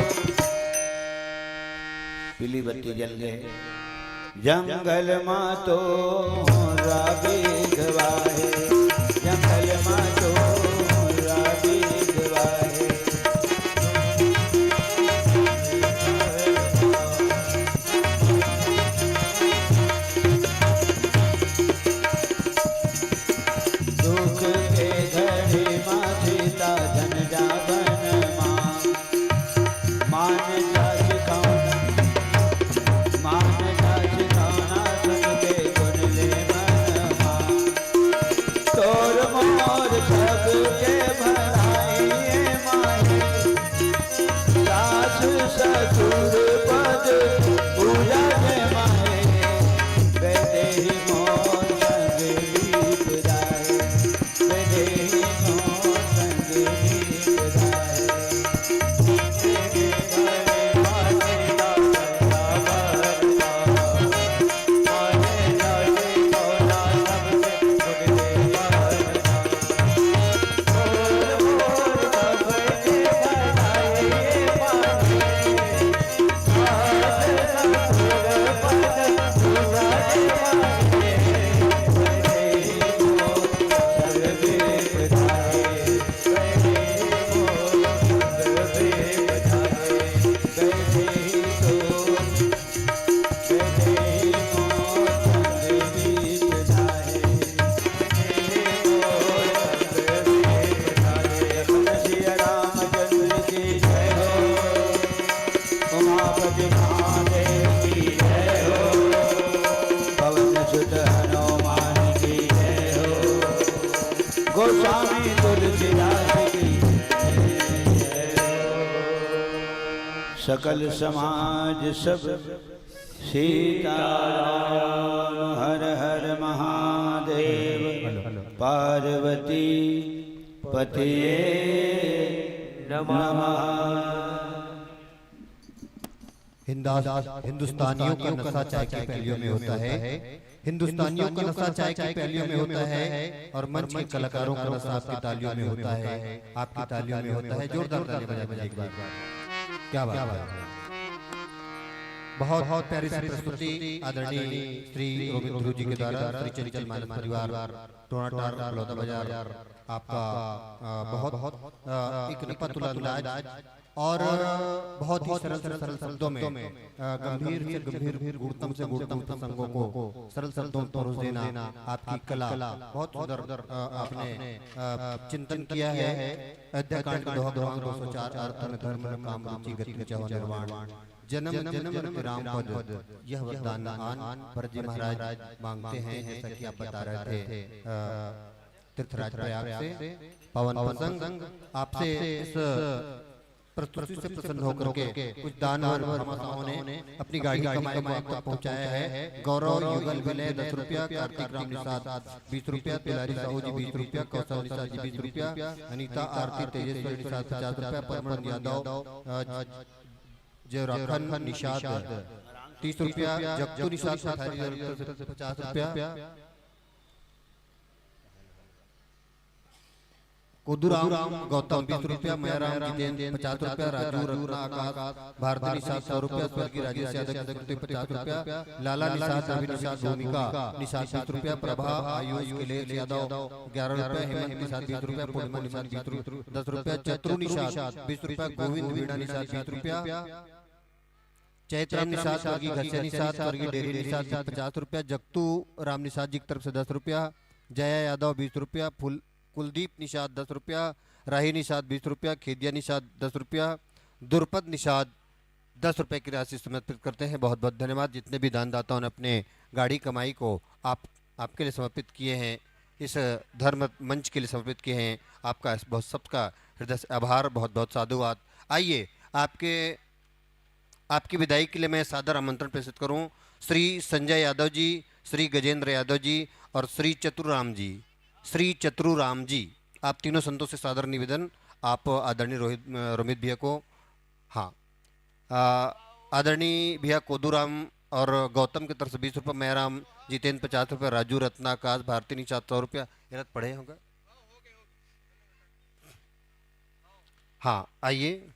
पीली बत्ती जल गए जंगल माँ तो राबी गवाहे, जंगल माँ तो राबी गवाहे। दुख के घड़ी माँ सीता धन जावन माँ, मान जा सिखाना मान जा सिखाना सबके गुण ले मन माँ। तोर मोर सबके भलाई माही, सास ससुर पद पूजा के माहे। वैदेही मोर संग दीप जाए, वैदेही मोर संग दीप जाए। गोस्वामी तुलसीदास की सकल समाज सब सीताराम हर हर महादेव पार्वती पतिये नमः। हिंदुस्तानियों का नशा चाय की पहेलियों में होता है, हिंदुस्तानियों का नशा चाय की पहेलियों में होता है, और मंच के कलाकारों का नशा आपकी तालियों में होता है, आपकी तालियों में होता है। जोरदार ताली बजा बजा एक बार। क्या बात है। बहुत बहुत प्यारी सी प्रस्तुति आदरणीय श्री रोमित ध्रुव जी के द्वारा श्री चंचल मानस परिवार टोनाटार बलौदा बाजार आपका बहुत बहुत एक नपतुला अंदाज और बहुत ही सरल सरल शब्दों में गंभीर से गंभीर गुणतम से गुणतम प्रसंगों को सरल शब्दों में परोस देना आपकी कला बहुत सुंदर आपने चिंतन किया है। अध्याकांड के दोहा 204 अर्थ धर्म काम रुचि गति चाहो निर्वाण जन्म जन्म राम पद यह वरदान आन भरत जी महाराज मांगते हैं। जैसा कि आप बता रहे थे तीर्थराज प्रयाग से पवन प्रसंग आपसे इस प्रस्तुति से प्रसन्न होकर के कुछ दान और ने अपनी गाड़ी कमाई को आप तक पहुंचाया है। गौरव युगल विनय 10 रुपया, कार्तिक राम निषाद 20 रुपया, तिलारी साहू जी 20 रुपया, कौशल निषाद जी 20 रुपया, अनीता आरती तेजेश्वर निषाद 50 रुपया, परमन यादव जय राखन निषाद 30 रुपया, जगतू निषाद 50 रुपया, कुदुराम गौतम 20 रुपया, मयाराम जितेंद्र 50 रुपया, राजू रत्ना आकाश भारती निषाद 100 रुपया, स्वर्गीय राजेश यादव 50 रुपया, लाला निषाद रवि निषाद भूमिका निषाद 20 रुपया, प्रभा आयुष किलेश यादव 11 रुपया, हेमंत निषाद 20 रुपया, पूर्णिमा निषाद 10 रुपया, चतुर निषाद 20 रुपया, गोविंद वीणा निषाद 20 रुपया, चैत्र निषाद स्वर्गीय घस्य निषाद स्वर्गीय डेरी निषाद 50 रुपया, जगतू राम निषाद जी की तरफ से 10 रुपया, जया यादव 20 रुपया, कुलदीप निषाद 10 रुपया, राही निषाद 20 रुपया, खेदिया निषाद 10 रुपया, दुर्पद निषाद 10 रुपये की राशि समर्पित करते हैं। बहुत बहुत धन्यवाद। जितने भी दानदाताओं ने अपने गाड़ी कमाई को आपके लिए समर्पित किए हैं, इस धर्म मंच के लिए समर्पित किए हैं, आपका बहुत सबका हृदय से आभार, बहुत बहुत साधुवाद। आइए आपकी विदाई के लिए मैं सादर आमंत्रण प्रेषित करूं श्री संजय यादव जी, श्री गजेंद्र यादव जी और श्री चतुराम जी। आप तीनों संतों से सादर निवेदन, आप आदरणीय रोमित भैया को, हाँ आदरणीय भैया कोदूराम और गौतम की तरफ से 20 रुपये, मयाराम जितेंद्र 50 रुपये, राजू, रत्ना, आकाश, भारती 700 रुपया। ये रथ पढ़े होगा। हाँ आइए।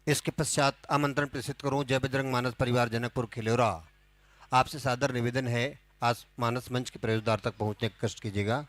इसके पश्चात आमंत्रण प्रेषित करूं जय बजरंग मानस परिवार जनकपुर खिलोरा। आपसे सादर निवेदन है, आज मानस मंच के प्रवेश द्वार तक पहुंचने का कष्ट कीजिएगा।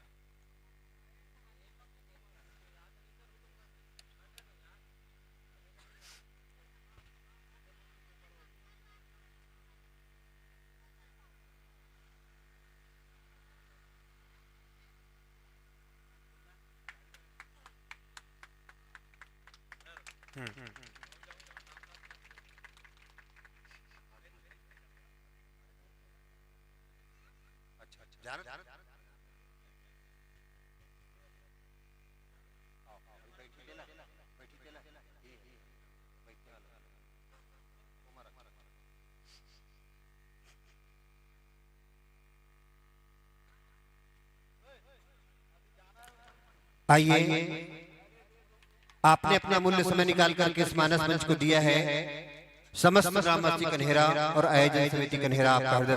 आइए, आपने अपना मूल्य समय निकाल करके इस मानस मंच को दिया है। समस्त ग्रामवासी कन्हेरा और आयोजन समिति कन्हेरा आपका हृदय